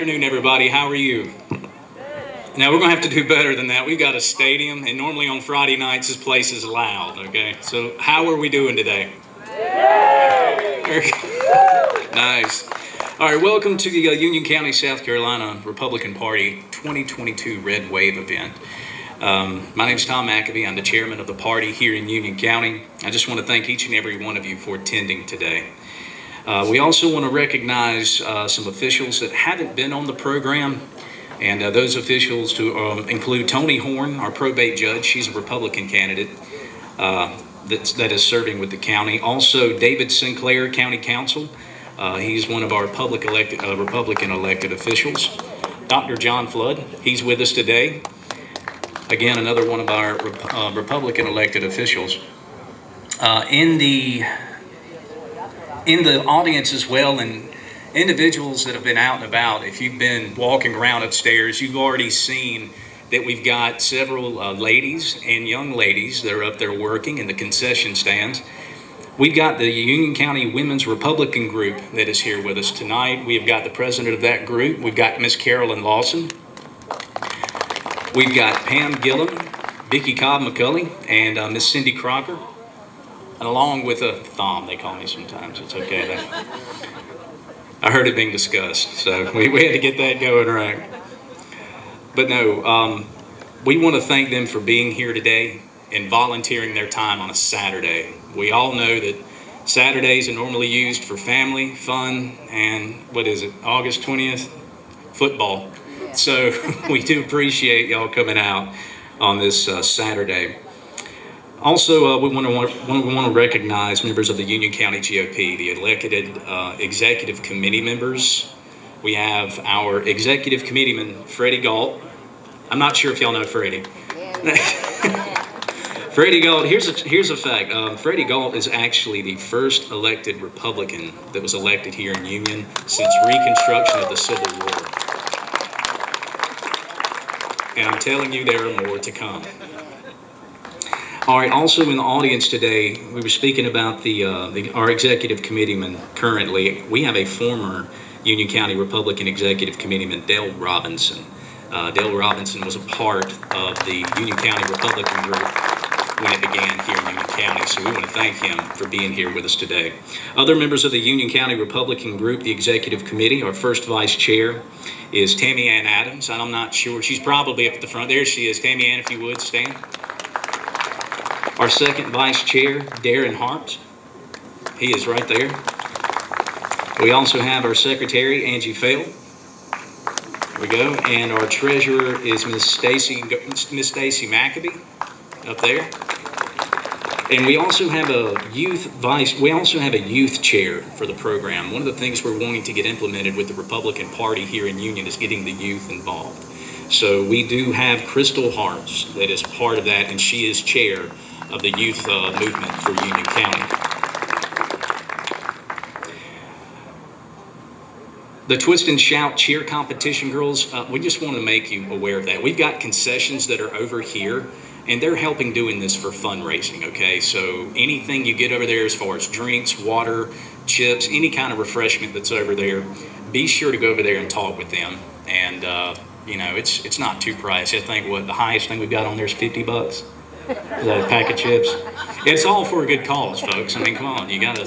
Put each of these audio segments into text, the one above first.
afternoon, everybody. How are you? Now, we're going to have to do better than that. We've got a stadium, and normally on Friday nights, this place is loud, okay? So how are we doing today? Nice. All right, welcome to the Union County, South Carolina Republican Party 2022 Red Wave event. My name is Tom McAfee. I'm the chairman of the party here in Union County. I just want to thank each and every one of you for attending today. We also want to recognize some officials that haven't been on the program, and those officials to include Tony Horn, our probate judge. She's a Republican candidate that is serving with the county. Also, David Sinclair, County Council. He's one of our Republican elected officials. Dr. John Flood, he's with us today. Again, another one of our Republican elected officials. In the audience as well, and individuals that have been out and about, if you've been walking around upstairs, you've already seen that we've got several ladies and young ladies that are up there working in the concession stands. We've got the Union County Women's Republican group that is here with us tonight. We have got the president of that group. We've got Miss Carolyn Lawson. We've got Pam Gillum, Vicki Cobb McCulley, and Miss Cindy Crocker. And along with a thom, they call me sometimes. It's okay though. I heard it being discussed, so we had to get that going right. But no, we want to thank them for being here today and volunteering their time on a Saturday. We all know that Saturdays are normally used for family, fun, and what is it, August 20th? Football. Yeah. So we do appreciate y'all coming out on this Saturday. Also, we want to recognize members of the Union County GOP, the elected executive committee members. We have our executive committeeman, Freddie Galt. I'm not sure if y'all know Freddie. Freddie Galt, here's a fact. Freddie Galt is actually the first elected Republican that was elected here in Union since Reconstruction of the Civil War. And I'm telling you, there are more to come. All right, also in the audience today, we were speaking about our executive committeeman currently. We have a former Union County Republican executive committeeman, Dale Robinson. Dale Robinson was a part of the Union County Republican group when it began here in Union County, so we want to thank him for being here with us today. Other members of the Union County Republican group, the executive committee, our first vice chair is Tammy Ann Adams. I'm not sure, she's probably up at the front. There she is. Tammy Ann, if you would, stand. Our second vice chair, Darren Hart. He is right there. We also have our secretary, Angie Fail. There we go. And our treasurer is Miss Stacy McAfee up there. And we also have a youth chair for the program. One of the things we're wanting to get implemented with the Republican Party here in Union is getting the youth involved. So we do have Crystal Harms that is part of that, and she is chair of the youth movement for Union County. The Twist and Shout cheer competition, girls, we just want to make you aware of that. We've got concessions that are over here, and they're helping doing this for fundraising, okay? So anything you get over there as far as drinks, water, chips, any kind of refreshment that's over there, be sure to go over there and talk with them. And, it's not too pricey. I think the highest thing we've got on there is $50. Is that a pack of chips? It's all for a good cause, folks. I mean, come on, you gotta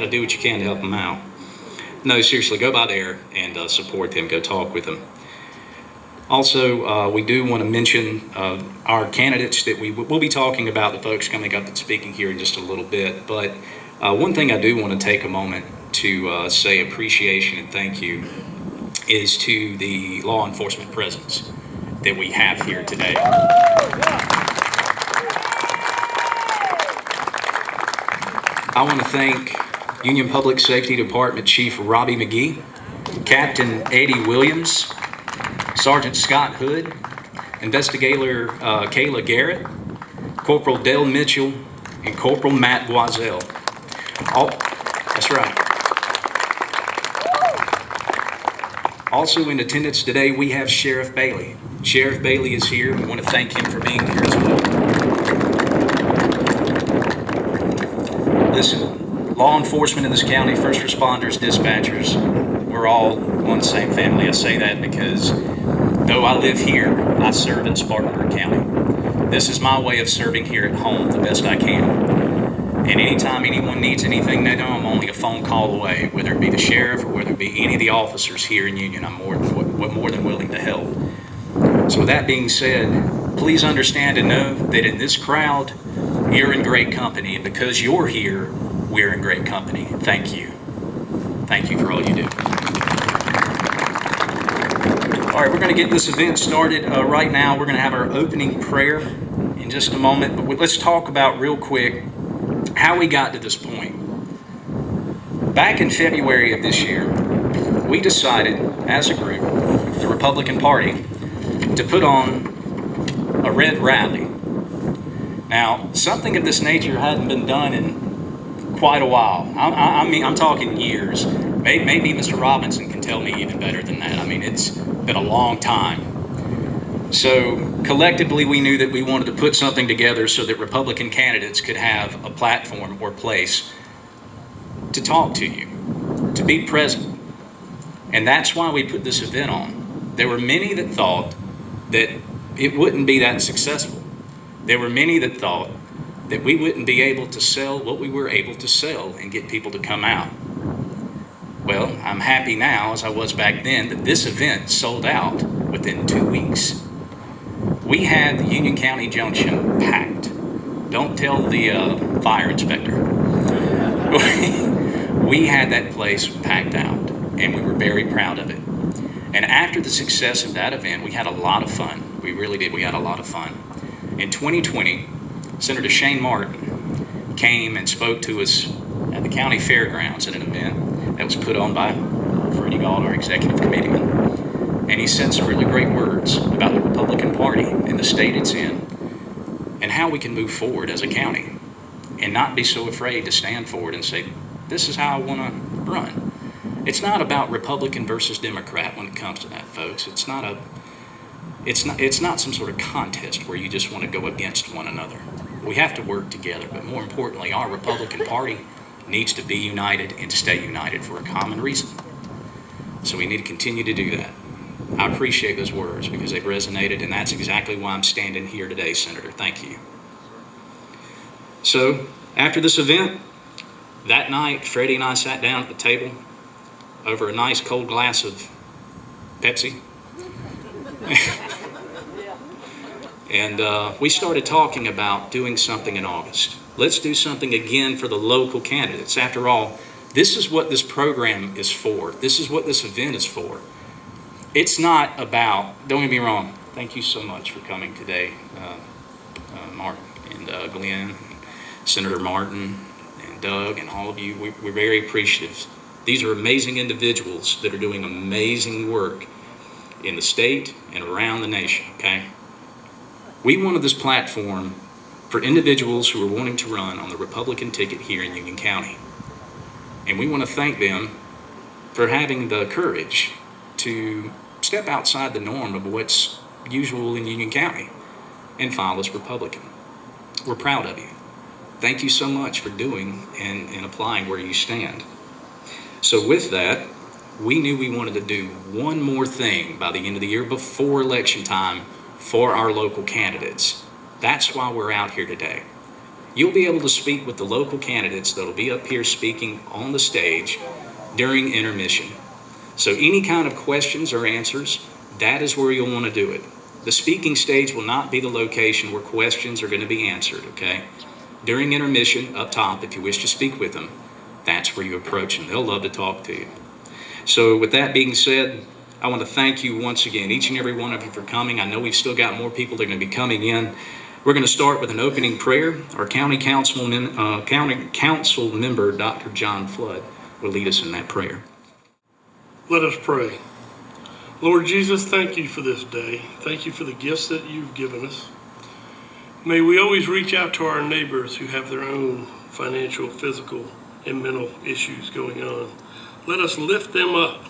do what you can to help them out. No, seriously, go by there and support them. Go talk with them. Also, we do want to mention our candidates that we'll be talking about, the folks coming up and speaking here in just a little bit. But one thing I do want to take a moment to say appreciation and thank you is to the law enforcement presence that we have here today. I want to thank Union Public Safety Department Chief Robbie McGee, Captain Eddie Williams, Sergeant Scott Hood, Investigator Kayla Garrett, Corporal Dale Mitchell, and Corporal Matt Boiselle. That's right. Also in attendance today, we have Sheriff Bailey. Sheriff Bailey is here. We want to thank him for being here as well. Listen, law enforcement in this county, first responders, dispatchers, we're we're all one same family. I say that because though I live here, I serve in Spartanburg County. This is my way of serving here at home the best I can. And anytime anyone needs anything, they know I'm only a phone call away, whether it be the sheriff or whether it be any of the officers here in Union. I'm more than willing to help. So with that being said, please understand and know that in this crowd, you're in great company. And because you're here, we're in great company. Thank you. Thank you for all you do. All right, we're going to get this event started right now. We're going to have our opening prayer in just a moment. But let's talk about real quick how we got to this point. Back in February of this year, we decided as a group, the Republican Party, to put on a red rally. Now, something of this nature hadn't been done in quite a while. I'm talking years. Maybe Mr. Robinson can tell me even better than that. I mean, it's been a long time. So collectively, we knew that we wanted to put something together so that Republican candidates could have a platform or place to talk to you, to be present. And that's why we put this event on. There were many that thought that it wouldn't be that successful. There were many that thought that we wouldn't be able to sell what we were able to sell and get people to come out. Well, I'm happy now, as I was back then, that this event sold out within 2 weeks. We had the Union County Junction packed. Don't tell the fire inspector. We had that place packed out, and we were very proud of it. And after the success of that event, we had a lot of fun. We really did. We had a lot of fun. In 2020, Senator Shane Martin came and spoke to us at the county fairgrounds at an event that was put on by Freddie Gall, our executive committeeman. And he said some really great words about the Republican Party and the state it's in and how we can move forward as a county and not be so afraid to stand forward and say, this is how I want to run. It's not about Republican versus Democrat when it comes to that, folks. It's not some sort of contest where you just want to go against one another. We have to work together, but more importantly, our Republican Party needs to be united and to stay united for a common reason. So we need to continue to do that. I appreciate those words because they've resonated, and that's exactly why I'm standing here today, Senator. Thank you. So, after this event, that night, Freddie and I sat down at the table over a nice cold glass of Pepsi. And we started talking about doing something in August. Let's do something again for the local candidates. After all, this is what this program is for. This is what this event is for. It's not about, don't get me wrong, thank you so much for coming today, Mark and Glenn, Senator Martin and Doug and all of you. We're very appreciative. These are amazing individuals that are doing amazing work in the state and around the nation, okay? We wanted this platform for individuals who are wanting to run on the Republican ticket here in Union County. And we want to thank them for having the courage to step outside the norm of what's usual in Union County and file as Republican. We're proud of you. Thank you so much for doing and applying where you stand. So with that, we knew we wanted to do one more thing by the end of the year before election time for our local candidates. That's why we're out here today. You'll be able to speak with the local candidates that'll be up here speaking on the stage during intermission. So any kind of questions or answers, that is where you'll want to do it. The speaking stage will not be the location where questions are going to be answered, okay? During intermission, up top, if you wish to speak with them, that's where you approach them. They'll love to talk to you. So with that being said, I want to thank you once again, each and every one of you, for coming. I know we've still got more people that are going to be coming in. We're going to start with an opening prayer. Our county council member, Dr. John Flood, will lead us in that prayer. Let us pray. Lord Jesus, thank you for this day. Thank you for the gifts that you've given us. May we always reach out to our neighbors who have their own financial, physical, and mental issues going on. Let us lift them up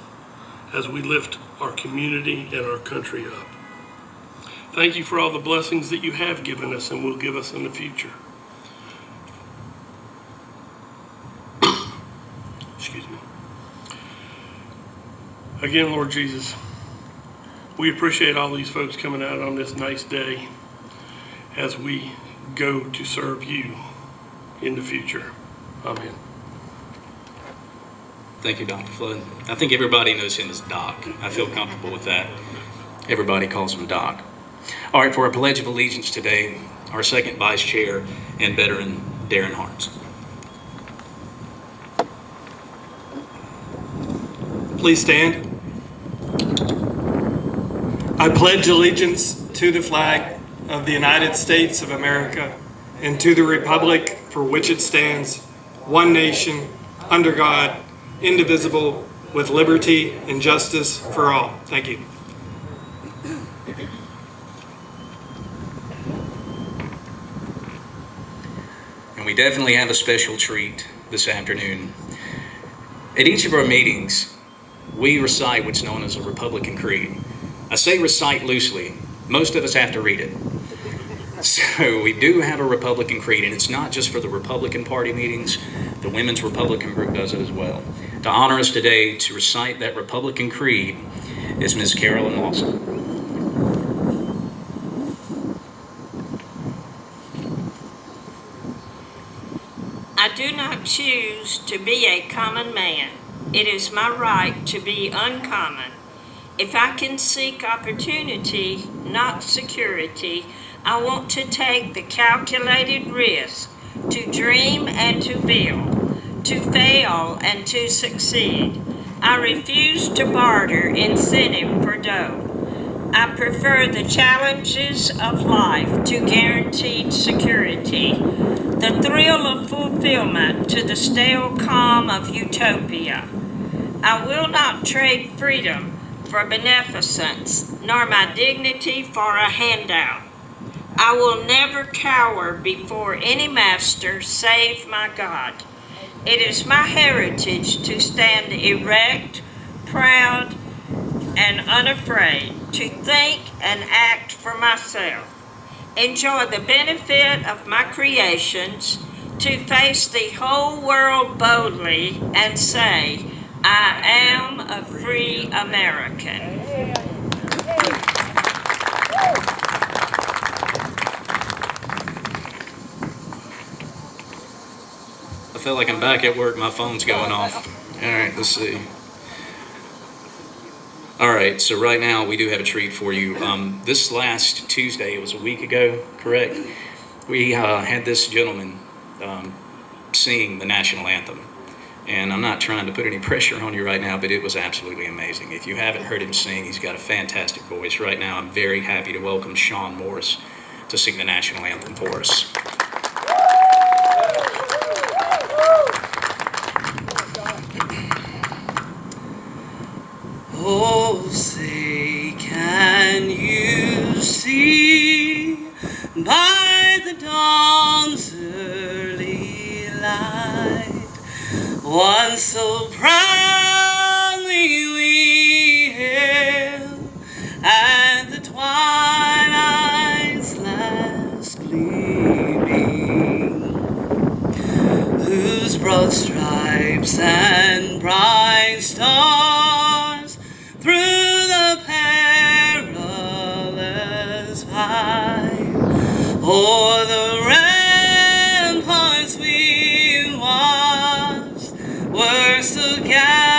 as we lift our community and our country up. Thank you for all the blessings that you have given us and will give us in the future. Excuse me. Again, Lord Jesus, we appreciate all these folks coming out on this nice day as we go to serve you in the future. Amen. Thank you, Dr. Flood. I think everybody knows him as Doc. I feel comfortable with that. Everybody calls him Doc. All right, for our Pledge of Allegiance today, our second Vice Chair and veteran, Darren Hart. Please stand. I pledge allegiance to the flag of the United States of America and to the republic for which it stands, one nation, under God, indivisible, with liberty and justice for all. Thank you. And we definitely have a special treat this afternoon. At each of our meetings, we recite what's known as a Republican Creed. I say recite loosely. Most of us have to read it. So we do have a Republican Creed, and it's not just for the Republican Party meetings. The Women's Republican Group does it as well. To honor us today, to recite that Republican Creed is Ms. Carolyn Lawson. I do not choose to be a common man. It is my right to be uncommon. If I can seek opportunity, not security, I want to take the calculated risk to dream and to build, to fail and to succeed. I refuse to barter incentive for dough. I prefer the challenges of life to guaranteed security, the thrill of fulfillment to the stale calm of utopia. I will not trade freedom for beneficence, nor my dignity for a handout. I will never cower before any master save my God. It is my heritage to stand erect, proud, and unafraid, to think and act for myself, enjoy the benefit of my creations, to face the whole world boldly and say, I am a free American. I feel like I'm back at work. My phone's going off. All right, let's see. All right, so right now we do have a treat for you. This last Tuesday, it was a week ago, correct? We had this gentleman sing the national anthem. And I'm not trying to put any pressure on you right now, but it was absolutely amazing. If you haven't heard him sing, he's got a fantastic voice. Right now, I'm very happy to welcome Sean Morris to sing the national anthem for us. Oh, say, can you see by the dawn's early light one so proudly we hailed at the twilight's last gleaming, whose broad stripes and bright stars through the perilous fight o'er the ramparts we watched were so gallantly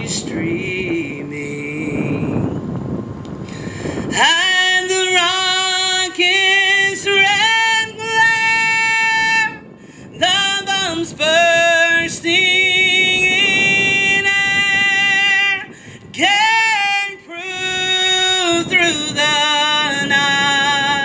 streaming, and the rocket's red glare, the bombs bursting in air, came through the night.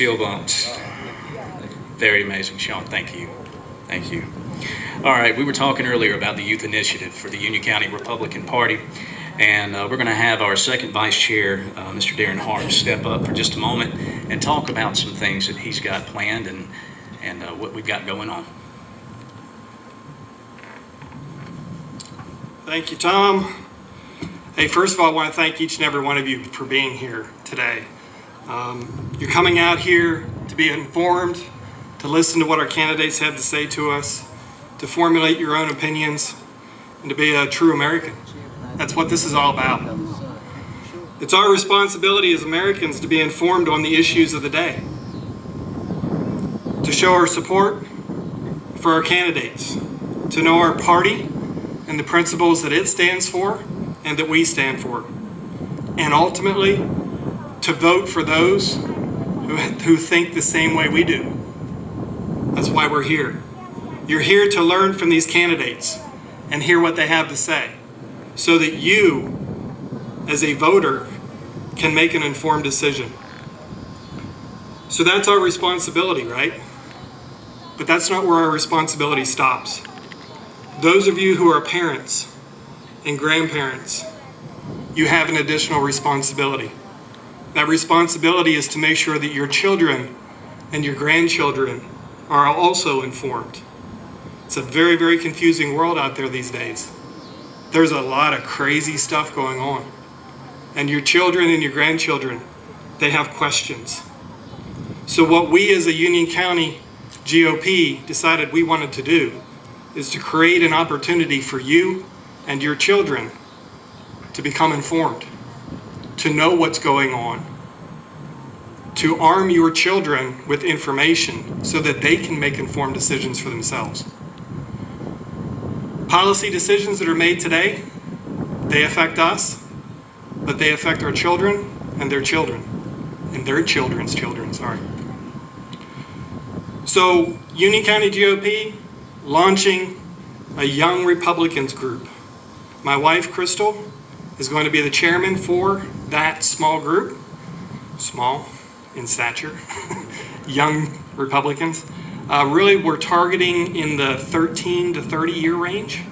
Chill bumps. Very amazing, Sean. Thank you. Thank you. All right, we were talking earlier about the youth initiative for the Union County Republican Party, and we're going to have our second vice chair, Mr. Darren Hart, step up for just a moment and talk about some things that he's got planned and what we've got going on. Thank you, Tom. Hey, first of all, I want to thank each and every one of you for being here today. You're coming out here to be informed, to listen to what our candidates have to say to us, to formulate your own opinions, and to be a true American. That's what this is all about. It's our responsibility as Americans to be informed on the issues of the day, to show our support for our candidates, to know our party and the principles that it stands for and that we stand for, and ultimately to vote for those who think the same way we do. That's why we're here. You're here to learn from these candidates and hear what they have to say so that you, as a voter, can make an informed decision. So that's our responsibility, right? But that's not where our responsibility stops. Those of you who are parents and grandparents, you have an additional responsibility. That responsibility is to make sure that your children and your grandchildren are also informed. It's a very, very confusing world out there these days. There's a lot of crazy stuff going on. And your children and your grandchildren, they have questions. So what we as a Union County GOP decided we wanted to do is to create an opportunity for you and your children to become informed, to know what's going on, to arm your children with information so that they can make informed decisions for themselves. Policy decisions that are made today, they affect us, but they affect our children and their children, and their children's children, sorry. So, Union County GOP launching a Young Republicans group. My wife, Crystal, is going to be the chairman for that small group, small in stature, Young Republicans. Really, we're targeting in the 13 to 30 year range,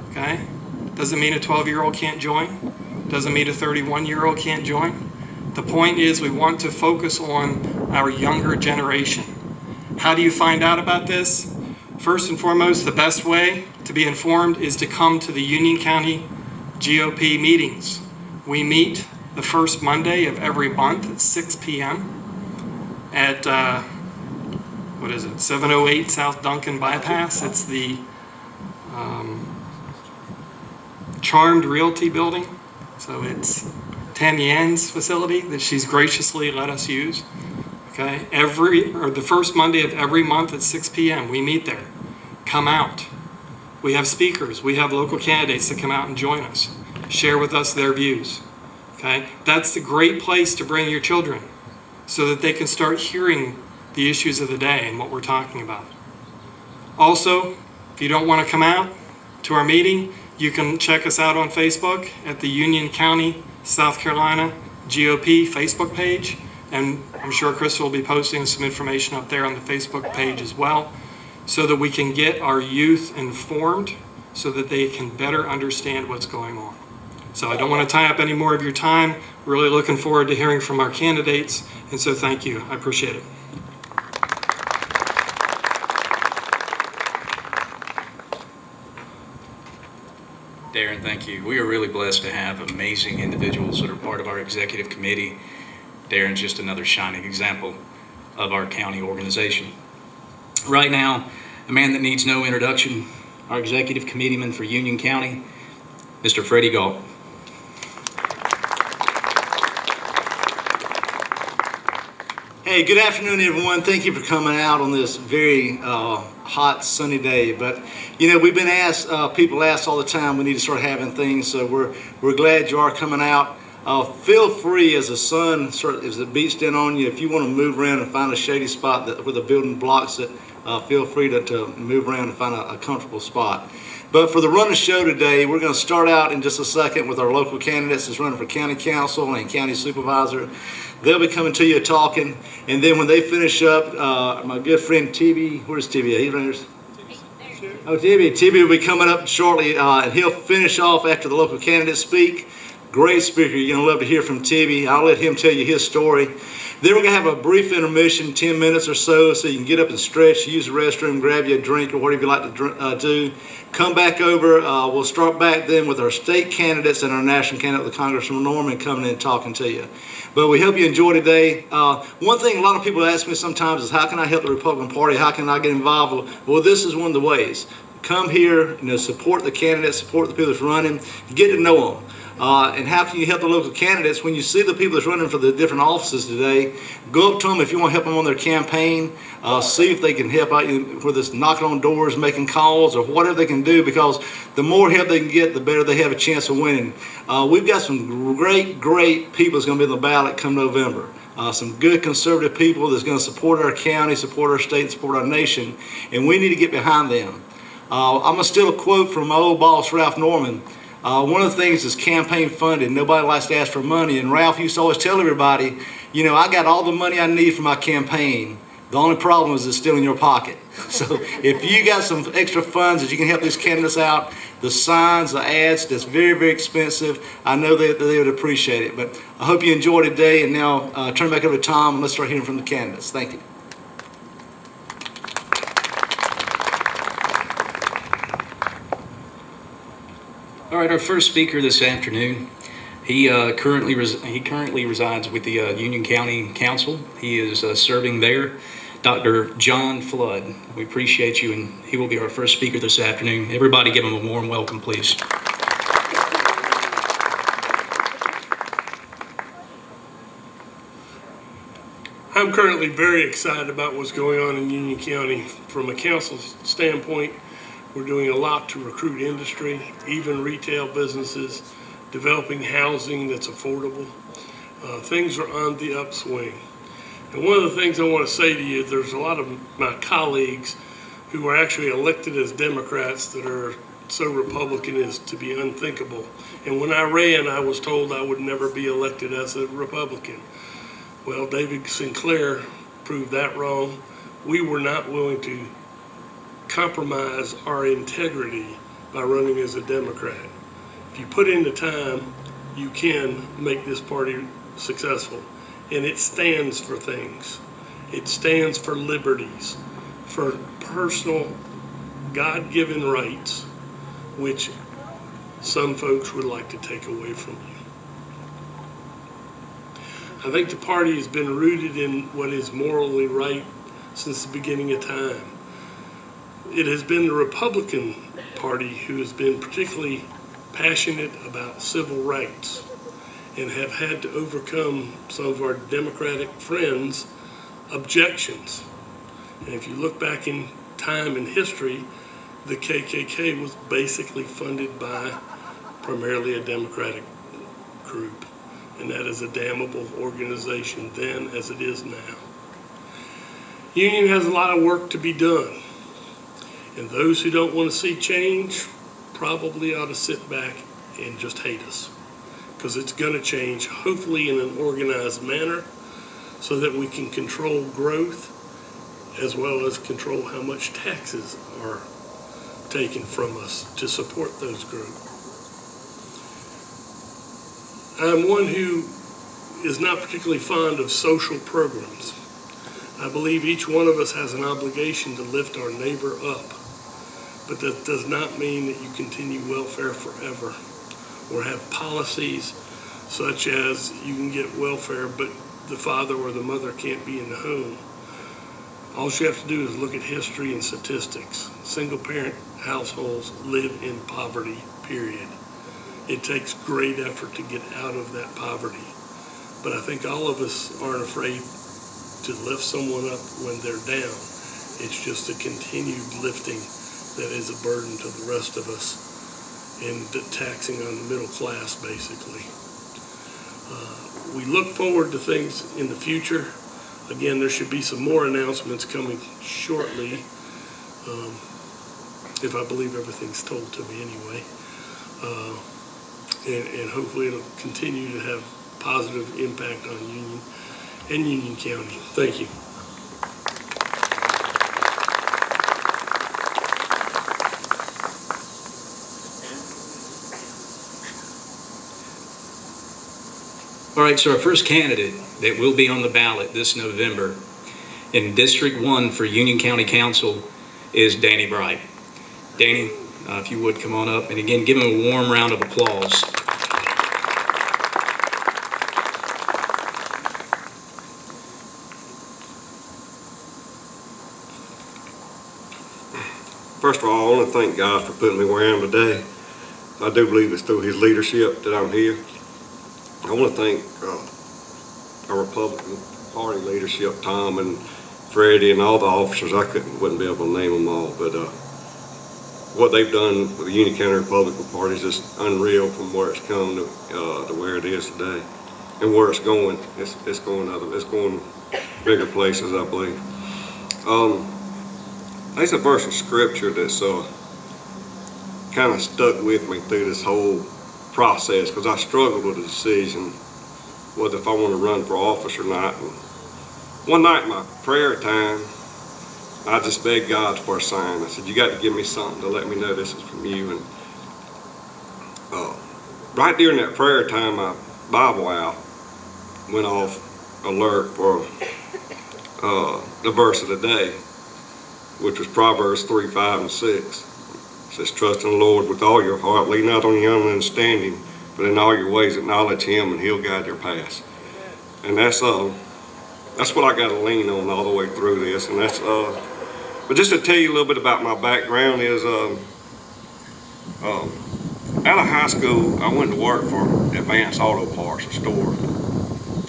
okay? Doesn't mean a 12-year-old can't join. Doesn't mean a 31-year-old can't join. The point is we want to focus on our younger generation. How do you find out about this? First and foremost, the best way to be informed is to come to the Union County GOP meetings. We meet the first Monday of every month at 6 p.m. at 708 South Duncan Bypass. It's the Charmed Realty building. So it's Tam Yan's facility that she's graciously let us use. Okay, the first Monday of every month at 6 p.m. we meet there. Come out. We have speakers. We have local candidates that come out and join us, share with us their views. Okay, that's the great place to bring your children so that they can start hearing the issues of the day and what we're talking about. Also, if you don't want to come out to our meeting, you can check us out on Facebook at the Union County, South Carolina GOP Facebook page. And I'm sure Crystal will be posting some information up there on the Facebook page as well, so that we can get our youth informed so that they can better understand what's going on. So I don't want to tie up any more of your time. Really looking forward to hearing from our candidates. And so thank you. I appreciate it. Darren, thank you. We are really blessed to have amazing individuals that are part of our executive committee. Darren's just another shining example of our county organization. Right now, a man that needs no introduction, our executive committeeman for Union County, Mr. Freddie Galt. Hey, good afternoon, everyone. Thank you for coming out on this very hot, sunny day. But, you know, we've been asked, people ask all the time, we need to start having things, so we're glad you are coming out. Feel free as the sun as it beats down on you, if you want to move around and find a shady spot where the building blocks it, feel free to move around and find a comfortable spot. But for the run of show today, we're going to start out in just a second with our local candidates that's running for county council and county supervisor. They'll be coming to you talking, and then when they finish up, my good friend TB, where's TB? He's running. Oh, TB will be coming up shortly, and he'll finish off after the local candidates speak. Great speaker. You're going to love to hear from TB. I'll let him tell you his story. Then we're going to have a brief intermission, 10 minutes or so you can get up and stretch, use the restroom, grab you a drink or whatever you like to do. Come back over. We'll start back then with our state candidates and our national candidate, the Congressman Norman, coming in and talking to you. But we hope you enjoy today. One thing a lot of people ask me sometimes is, how can I help the Republican Party? How can I get involved? Well, this is one of the ways. Come here, support the candidates, support the people that's running, get to know them. And how can you help the local candidates? When you see the people that's running for the different offices today, go up to them if you want to help them on their campaign. See if they can help out you, whether it's knocking on doors, making calls, or whatever they can do, because the more help they can get, the better they have a chance of winning. We've got some great people that's going to be on the ballot come November. Some good conservative people that's going to support our county, support our state, and support our nation, and we need to get behind them. I'm going to steal a quote from my old boss, Ralph Norman. One of the things is campaign funding. Nobody likes to ask for money. And Ralph used to always tell everybody, I got all the money I need for my campaign. The only problem is it's still in your pocket. So if you got some extra funds that you can help these candidates out, the signs, the ads, that's very, very expensive. I know that they would appreciate it. But I hope you enjoyed today. And now turn back over to Tom and let's start hearing from the candidates. Thank you. All right, our first speaker this afternoon, he currently resides with the Union County Council. He is serving there. Dr. John Flood. We appreciate you, and he will be our first speaker this afternoon. Everybody give him a warm welcome, please. I'm currently very excited about what's going on in Union County. From a council standpoint, we're doing a lot to recruit industry, even retail businesses, developing housing that's affordable. Things are on the upswing. And one of the things I want to say to you, there's a lot of my colleagues who are actually elected as Democrats that are so Republican as to be unthinkable. And when I ran, I was told I would never be elected as a Republican. Well, David Sinclair proved that wrong. We were not willing to compromise our integrity by running as a Democrat. If you put in the time, you can make this party successful. And it stands for things. It stands for liberties, for personal God-given rights, which some folks would like to take away from you. I think the party has been rooted in what is morally right since the beginning of time. It has been the Republican Party who has been particularly passionate about civil rights and have had to overcome some of our Democratic friends' objections. And if you look back in time in history, the KKK was basically funded by primarily a Democratic group. And that is a damnable organization then as it is now. Union has a lot of work to be done. And those who don't want to see change probably ought to sit back and just hate us. Because it's going to change, hopefully in an organized manner, so that we can control growth as well as control how much taxes are taken from us to support those growth. I'm one who is not particularly fond of social programs. I believe each one of us has an obligation to lift our neighbor up, but that does not mean that you continue welfare forever or have policies such as you can get welfare but the father or the mother can't be in the home. All you have to do is look at history and statistics. Single parent households live in poverty, period. It takes great effort to get out of that poverty. But I think all of us aren't afraid to lift someone up when they're down. It's just a continued lifting that is a burden to the rest of us and taxing on the middle class, basically. We look forward to things in the future. Again, there should be some more announcements coming shortly. if I believe everything's told to me anyway. And hopefully it'll continue to have positive impact on Union and Union County. Thank you. All right, so our first candidate that will be on the ballot this November in District 1 for Union County Council is Danny Bright. Danny, if you would come on up, and again, give him a warm round of applause. First of all, I want to thank God for putting me where I am today. I do believe it's through His leadership that I'm here. I want to thank our Republican Party leadership, Tom and Freddie and all the officers. I wouldn't be able to name them all, but what they've done with the Union County Republican Party is just unreal from where it's come to where it is today, and where it's going. It's going bigger places, I believe. There's a verse of scripture that's kind of stuck with me through this whole process, because I struggled with the decision whether if I want to run for office or not. And one night in my prayer time, I just begged God for a sign. I said, you got to give me something to let me know this is from you. And right during that prayer time, my Bible app went off alert for the verse of the day, which was Proverbs 3, 5, and 6. It says, trust in the Lord with all your heart, lean not on your own understanding, but in all your ways acknowledge Him, and He'll guide your paths. And that's what I got to lean on all the way through this. And that's but just to tell you a little bit about my background is out of high school, I went to work for Advanced Auto Parts, a store.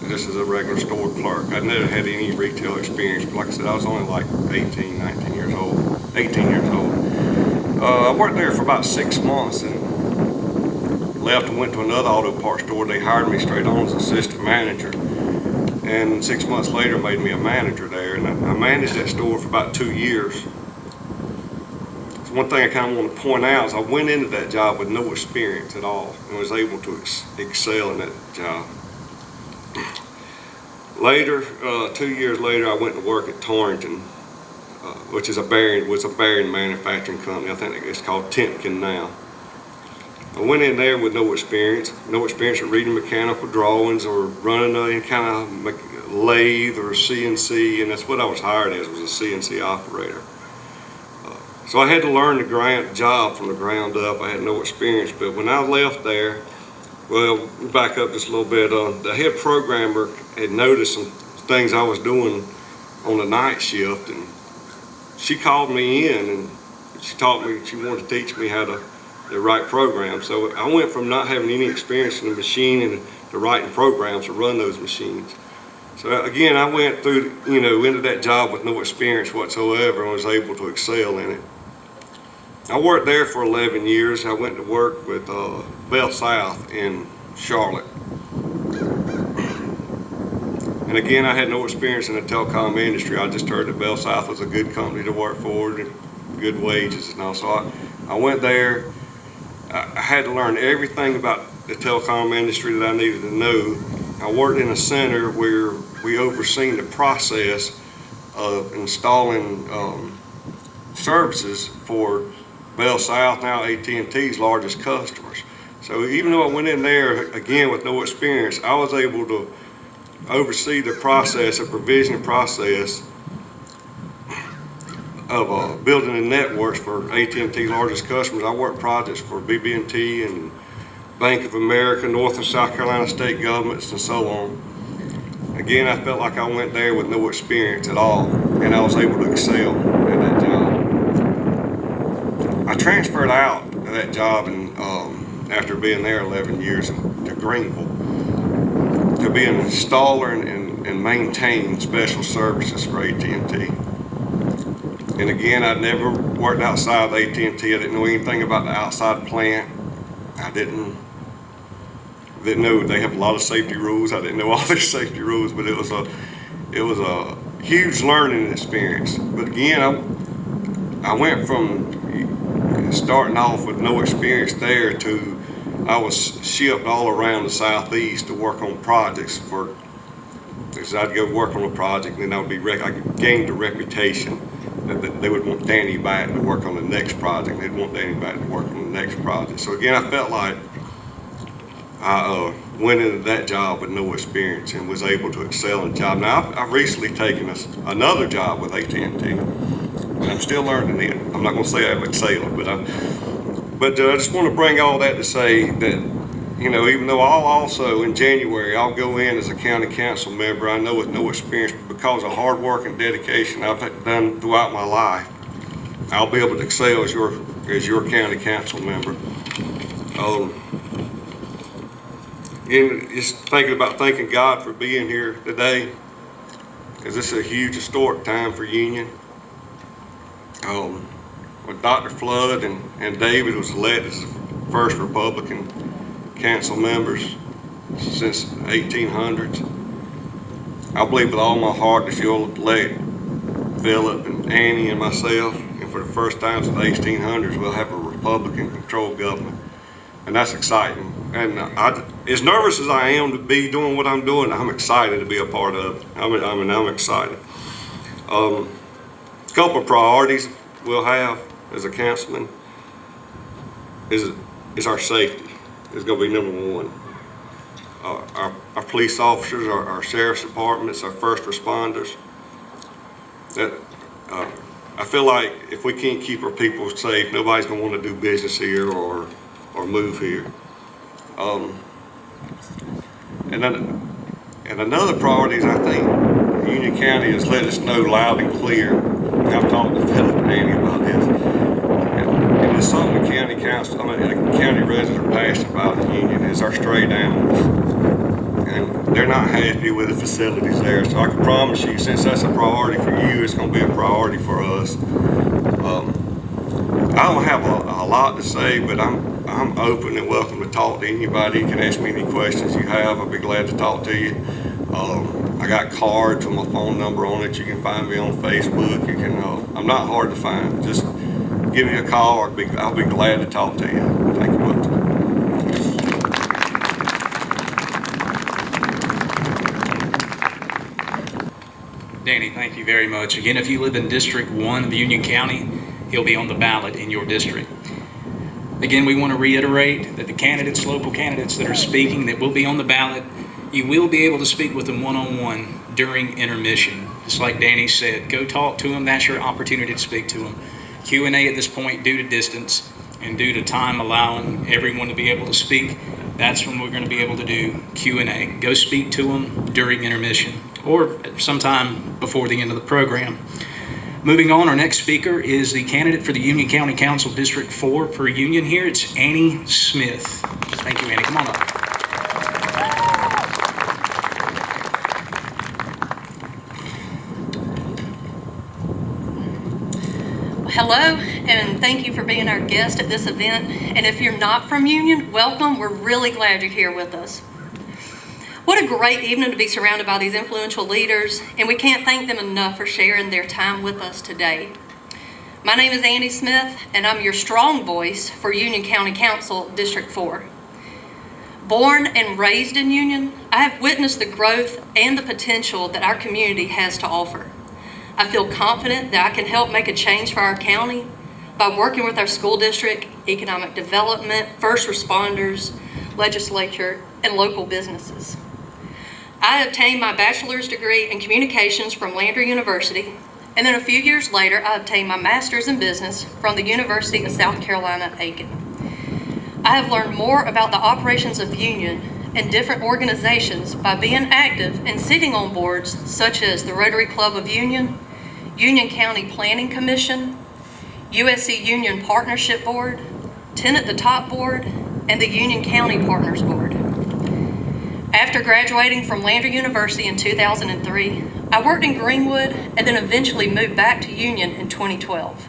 This is a regular store clerk. I never had any retail experience, but like I said, I was only like 18 years old. I worked there for about 6 months and left and went to another auto parts store. They hired me straight on as assistant manager, and 6 months later made me a manager there, and I managed that store for about 2 years. So one thing I kind of want to point out is I went into that job with no experience at all and was able to excel in that job. Later, 2 years later, I went to work at Torrington, which is a bearing manufacturing company. I think it's called Timken now. I went in there with no experience of reading mechanical drawings or running any kind of lathe or CNC, and that's what I was hired as, was a CNC operator. So I had to learn the job from the ground up. I had no experience, but when I left there, well, back up just a little bit, the head programmer had noticed some things I was doing on the night shift, and she called me in and she wanted to teach me how to write programs. So I went from not having any experience in the machine and to writing programs to run those machines. So again, I went through, into that job with no experience whatsoever and was able to excel in it. I worked there for 11 years. I went to work with Bell South in Charlotte. And again, I had no experience in the telecom industry. I just heard that Bell South was a good company to work for, and good wages and all. So I went there. I had to learn everything about the telecom industry that I needed to know. I worked in a center where we overseen the process of installing services for Bell South, now AT&T's largest customers. So even though I went in there, again, with no experience, I was able to oversee the process, the provisioning process of building the networks for AT&T's largest customers. I worked projects for BB&T and Bank of America, North and South Carolina state governments, and so on. Again, I felt like I went there with no experience at all, and I was able to excel in that job. I transferred out of that job after being there 11 years to Greenville to be an installer and maintain special services for AT&T. And again, I'd never worked outside of AT&T. I didn't know anything about the outside plant. I didn't know they have a lot of safety rules. I didn't know all their safety rules, but it was a huge learning experience. But again, I went from starting off with no experience there to I was shipped all around the Southeast to work on projects because I'd go work on a project and then I gained a reputation that they would want Danny back to work on the next project. They'd want Danny back to work on the next project. So again, I felt like I went into that job with no experience and was able to excel in the job. Now, I've recently taken another job with AT&T, and I'm still learning it. I'm not going to say I've excelled, but I just want to bring all that to say that, you know, even though I'll also, in January, I'll go in as a county council member, I know with no experience, but because of hard work and dedication I've done throughout my life, I'll be able to excel as your county council member. Again, just thanking God for being here today, because this is a huge historic time for Union. When Dr. Flood and David was elected as the first Republican council members since 1800s, I believe with all my heart that you'll elect Philip and Annie and myself, and for the first time since the 1800s, we'll have a Republican-controlled government. And that's exciting. And as nervous as I am to be doing what I'm doing, I'm excited to be a part of it. I'm excited. A couple of priorities we'll have as a councilman is our safety. It's going to be number one. Our police officers, our sheriff's departments, our first responders. I feel like if we can't keep our people safe, nobody's going to want to do business here or move here. And another priority is, I think Union County has let us know loud and clear. I've talked to Philip and Andy about this. And it's something the county residents are passionate about in Union is our strayed animals. And they're not happy with the facilities there. So I can promise you, since that's a priority for you, it's going to be a priority for us. I don't have a lot to say, but I'm open and welcome to talk to anybody. You can ask me any questions you have. I'll be glad to talk to you. I got cards with my phone number on it. You can find me on Facebook. You can. I'm not hard to find. Just give me a call. I'll be glad to talk to you. Thank you much. Danny, thank you very much. Again, if you live in District 1 of Union County, he'll be on the ballot in your district. Again, we want to reiterate that the local candidates that are speaking, that will be on the ballot, you will be able to speak with them one-on-one during intermission. Just like Danny said, go talk to them. That's your opportunity to speak to them. Q&A at this point, due to distance and due to time allowing everyone to be able to speak, that's when we're going to be able to do Q&A. Go speak to them during intermission or sometime before the end of the program. Moving on, our next speaker is the candidate for the Union County Council District 4 per Union here. It's Annie Smith. Thank you, Annie. Come on up. Hello, and thank you for being our guest at this event. And if you're not from Union, welcome. We're really glad you're here with us. What a great evening to be surrounded by these influential leaders, and we can't thank them enough for sharing their time with us today. My name is Annie Smith, and I'm your strong voice for Union County Council District 4. Born and raised in Union, I have witnessed the growth and the potential that our community has to offer. I feel confident that I can help make a change for our county by working with our school district, economic development, first responders, legislature, and local businesses. I obtained my bachelor's degree in communications from Landry University, and then a few years later, I obtained my master's in business from the University of South Carolina, Aiken. I have learned more about the operations of Union and different organizations by being active and sitting on boards such as the Rotary Club of Union, Union County Planning Commission, USC Union Partnership Board, Tenant the Top Board, and the Union County Partners Board. After graduating from Landry University in 2003, I worked in Greenwood and then eventually moved back to Union in 2012.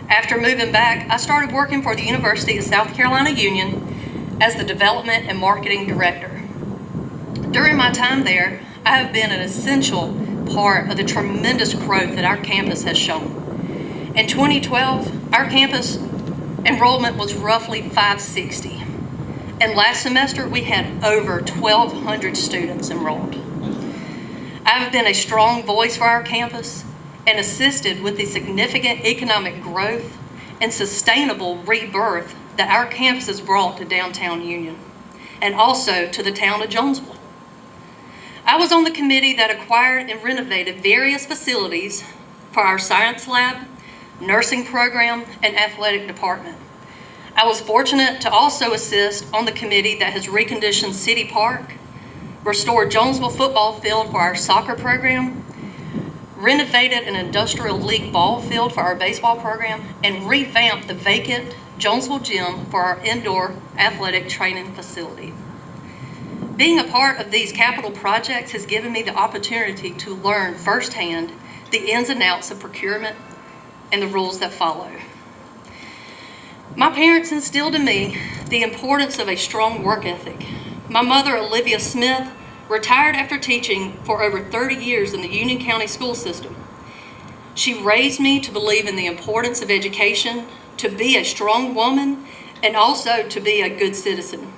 After moving back, I started working for the University of South Carolina Union as the Development and Marketing Director. During my time there, I have been an essential part of the tremendous growth that our campus has shown. In 2012, our campus enrollment was roughly 560. And last semester, we had over 1,200 students enrolled. I have been a strong voice for our campus and assisted with the significant economic growth and sustainable rebirth that our campus has brought to downtown Union and also to the town of Jonesville. I was on the committee that acquired and renovated various facilities for our science lab, nursing program, and athletic department. I was fortunate to also assist on the committee that has reconditioned City Park, restored Jonesville football field for our soccer program, renovated an industrial league ball field for our baseball program, and revamped the vacant Jonesville gym for our indoor athletic training facility. Being a part of these capital projects has given me the opportunity to learn firsthand the ins and outs of procurement and the rules that follow. My parents instilled in me the importance of a strong work ethic. My mother, Olivia Smith, retired after teaching for over 30 years in the Union County school system. She raised me to believe in the importance of education, to be a strong woman, and also to be a good citizen.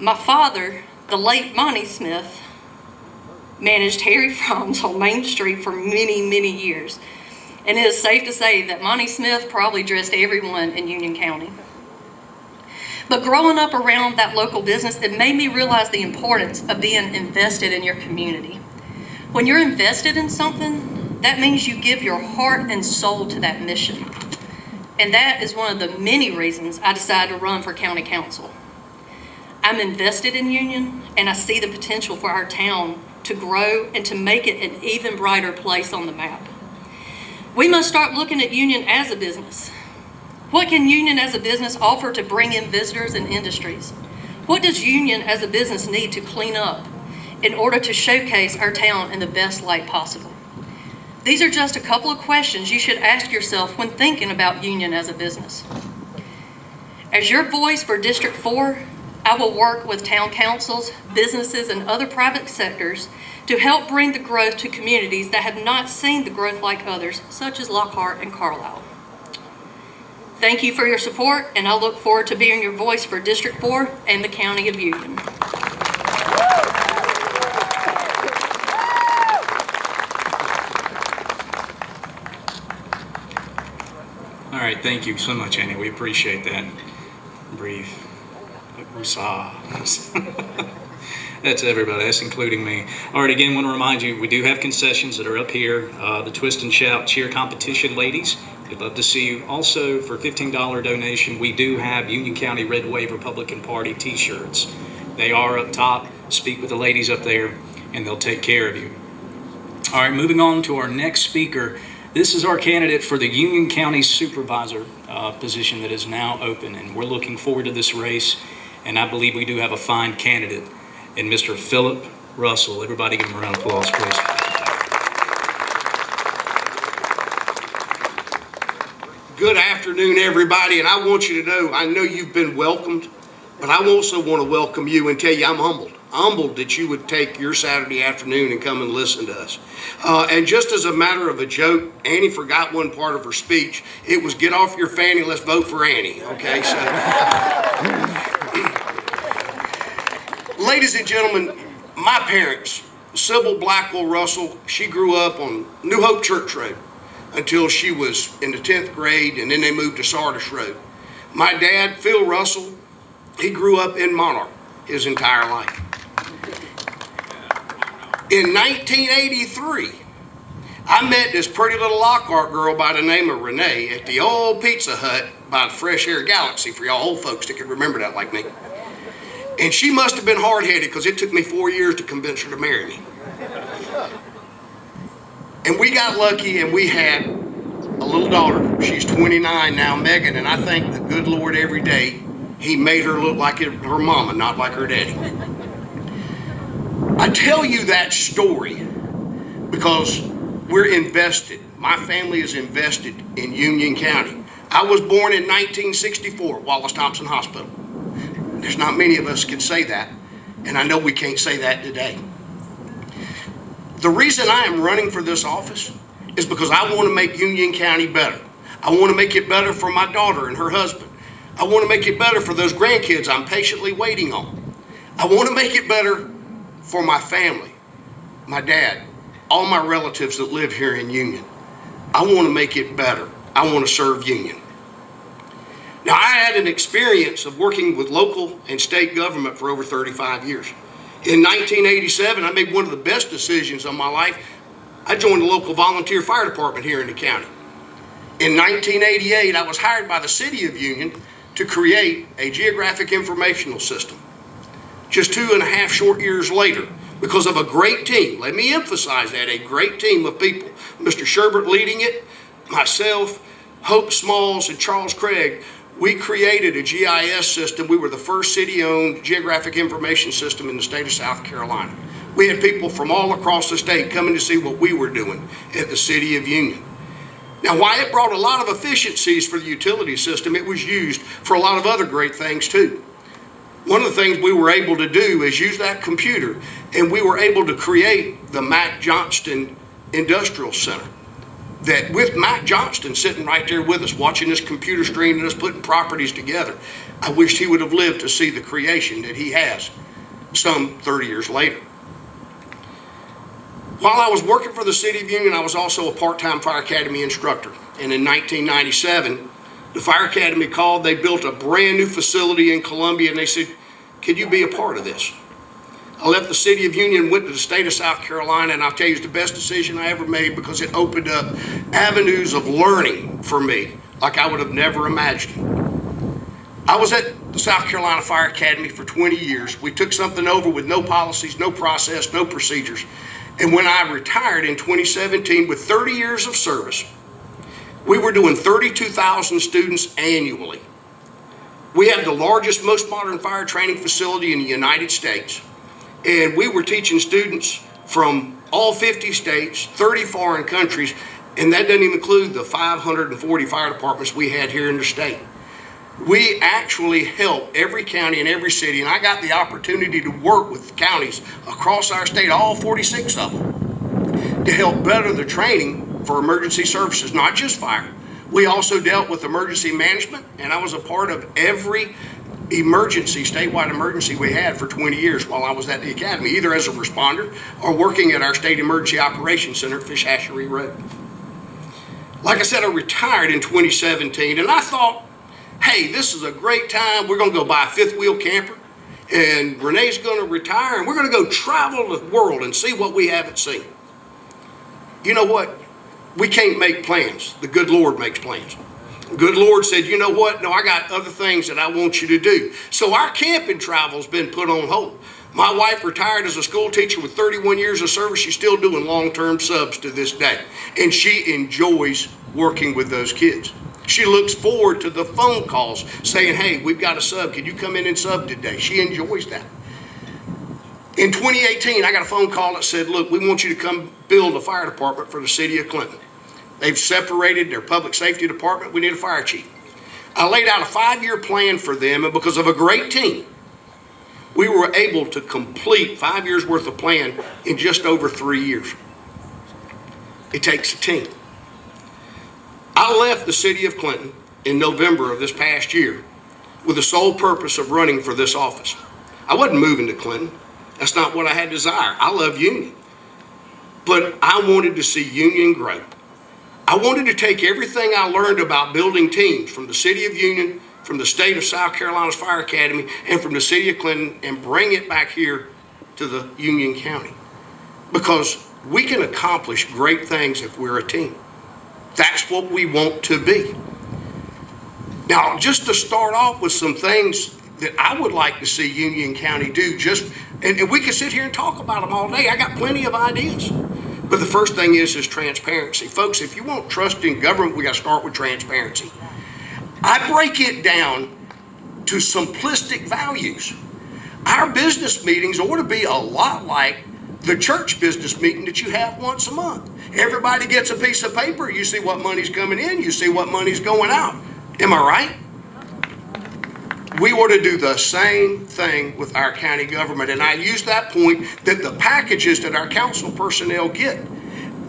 My father, the late Monty Smith, managed Harry Fromm's on Main Street for many, many years. And it is safe to say that Monty Smith probably dressed everyone in Union County. But growing up around that local business, it made me realize the importance of being invested in your community. When you're invested in something, that means you give your heart and soul to that mission. And that is one of the many reasons I decided to run for county council. I'm invested in Union, and I see the potential for our town to grow and to make it an even brighter place on the map. We must start looking at Union as a business. What can Union as a business offer to bring in visitors and industries? What does Union as a business need to clean up in order to showcase our town in the best light possible? These are just a couple of questions you should ask yourself when thinking about Union as a business. As your voice for District 4, I will work with town councils, businesses, and other private sectors to help bring the growth to communities that have not seen the growth like others, such as Lockhart and Carlisle. Thank you for your support, and I look forward to being your voice for District 4 and the County of Union. All right, thank you so much, Annie. We appreciate that. Breathe. That's everybody. That's including me. All right, again, I want to remind you, we do have concessions that are up here. The Twist and Shout cheer competition ladies. We'd love to see you. Also, for $15 donation, we do have Union County Red Wave Republican Party t-shirts. They are up top. Speak with the ladies up there, and they'll take care of you. All right, moving on to our next speaker. This is our candidate for the Union County Supervisor position that is now open, and we're looking forward to this race, and I believe we do have a fine candidate in Mr. Philip Russell. Everybody give him a round of applause, please. Good afternoon, everybody, and I want you to know, I know you've been welcomed, but I also want to welcome you and tell you I'm humbled. Humbled that you would take your Saturday afternoon and come and listen to us. And just as a matter of a joke, Annie forgot one part of her speech. It was get off your fanny, let's vote for Annie. Okay, so. Ladies and gentlemen, my parents, Sybil Blackwell Russell, she grew up on New Hope Church Road until she was in the 10th grade, and then they moved to Sardis Road. My dad, Phil Russell, he grew up in Monarch his entire life. In 1983, I met this pretty little Lockhart girl by the name of Renee at the old Pizza Hut by the Fresh Air Galaxy, for y'all old folks that can remember that like me. And she must have been hard-headed because it took me 4 years to convince her to marry me. And we got lucky and we had a little daughter. She's 29 now, Megan, and I thank the good Lord every day He made her look like her mama, not like her daddy. I tell you that story because we're invested. My family is invested in Union County. I was born in 1964, Wallace Thompson Hospital. There's not many of us can say that, and I know we can't say that today. The reason I am running for this office is because I want to make Union County better. I want to make it better for my daughter and her husband. I want to make it better for those grandkids I'm patiently waiting on. I want to make it better for my family, my dad, all my relatives that live here in Union. I want to make it better. I want to serve Union. Now, I had an experience of working with local and state government for over 35 years. In 1987, I made one of the best decisions of my life. I joined the local volunteer fire department here in the county. In 1988, I was hired by the city of Union to create a geographic informational system. Just 2.5 short years later, because of a great team, let me emphasize that, a great team of people, Mr. Sherbert leading it, myself, Hope Smalls, and Charles Craig, we created a GIS system. We were the first city-owned geographic information system in the state of South Carolina. We had people from all across the state coming to see what we were doing at the city of Union. Now, while it brought a lot of efficiencies for the utility system, it was used for a lot of other great things too. One of the things we were able to do is use that computer, and we were able to create the Mac Johnston Industrial Center. That with Mac Johnston sitting right there with us, watching this computer screen and us putting properties together, I wished he would have lived to see the creation that he has some 30 years later. While I was working for the City of Union, I was also a part-time Fire Academy instructor. And in 1997, the Fire Academy called. They built a brand new facility in Columbia, and they said, "Could you be a part of this?" I left the City of Union, went to the state of South Carolina, and I'll tell you, it's the best decision I ever made because it opened up avenues of learning for me like I would have never imagined. I was at the South Carolina Fire Academy for 20 years. We took something over with no policies, no process, no procedures. And when I retired in 2017 with 30 years of service, we were doing 32,000 students annually. We have the largest, most modern fire training facility in the United States. And we were teaching students from all 50 states, 30 foreign countries, and that doesn't even include the 540 fire departments we had here in the state. We actually help every county and every city, and I got the opportunity to work with counties across our state, all 46 of them, to help better the training for emergency services, not just fire. We also dealt with emergency management, and I was a part of every statewide emergency we had for 20 years while I was at the academy, either as a responder or working at our state emergency operations center at Fish Hatchery Road. Like I said, I retired in 2017, and I thought, hey, this is a great time. We're going to go buy a fifth wheel camper, and Renee's going to retire, and we're going to go travel the world and see what we haven't seen. You know what? We can't make plans. The good Lord makes plans. Good Lord said, you know what? No, I got other things that I want you to do. So our camping travel's been put on hold. My wife retired as a school teacher with 31 years of service. She's still doing long-term subs to this day. And she enjoys working with those kids. She looks forward to the phone calls saying, hey, we've got a sub. Can you come in and sub today? She enjoys that. In 2018, I got a phone call that said, look, we want you to come build a fire department for the city of Clinton. They've separated their public safety department. We need a fire chief. I laid out a 5-year plan for them, and because of a great team, we were able to complete 5 years worth of plan in just over 3 years. It takes a team. I left the city of Clinton in November of this past year with the sole purpose of running for this office. I wasn't moving to Clinton. That's not what I had desire. I love Union. But I wanted to see Union grow. I wanted to take everything I learned about building teams from the city of Union, from the state of South Carolina's Fire Academy, and from the city of Clinton and bring it back here to the Union County. Because we can accomplish great things if we're a team. That's what we want to be. Now, just to start off with some things that I would like to see Union County do, and we can sit here and talk about them all day. I got plenty of ideas. But the first thing is transparency. Folks, if you want trust in government, we got to start with transparency. I break it down to simplistic values. Our business meetings ought to be a lot like the church business meeting that you have once a month. Everybody gets a piece of paper. You see what money's coming in. You see what money's going out. Am I right? We ought to do the same thing with our county government. And I use that point that the packages that our council personnel get,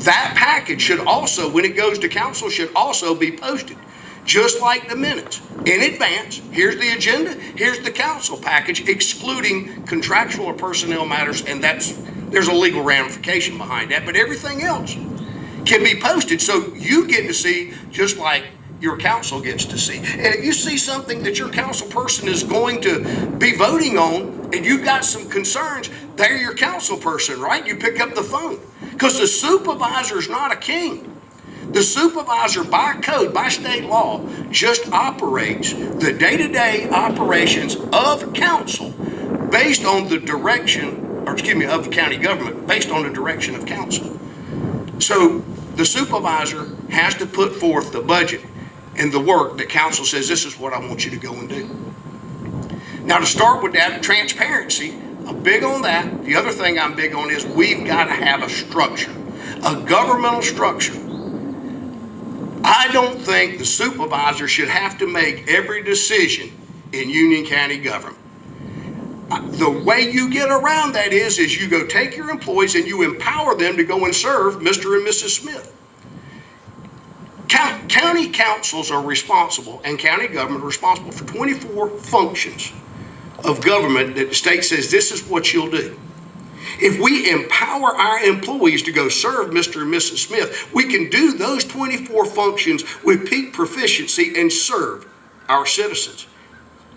That package should also, when it goes to council, should also be posted, just like the minutes, in advance. Here's the agenda, here's the council package, excluding contractual or personnel matters, and there's a legal ramification behind that, but everything else can be posted so you get to see just like your council gets to see. And if you see something that your council person is going to be voting on and you've got some concerns, they're your council person, right? You pick up the phone. Because the supervisor is not a king. The supervisor, by code, by state law, just operates the day-to-day operations of council based on the direction, of the county government, based on the direction of council. So the supervisor has to put forth the budget and the work that council says, this is what I want you to go and do. Now, to start with that, transparency, I'm big on that. The other thing I'm big on is we've got to have a structure, a governmental structure. I don't think the supervisor should have to make every decision in Union County government. The way you get around that is you go take your employees and you empower them to go and serve Mr. and Mrs. Smith. County councils are responsible, and county government are responsible for 24 functions of government that the state says this is what you'll do. If we empower our employees to go serve Mr. and Mrs. Smith, we can do those 24 functions with peak proficiency and serve our citizens.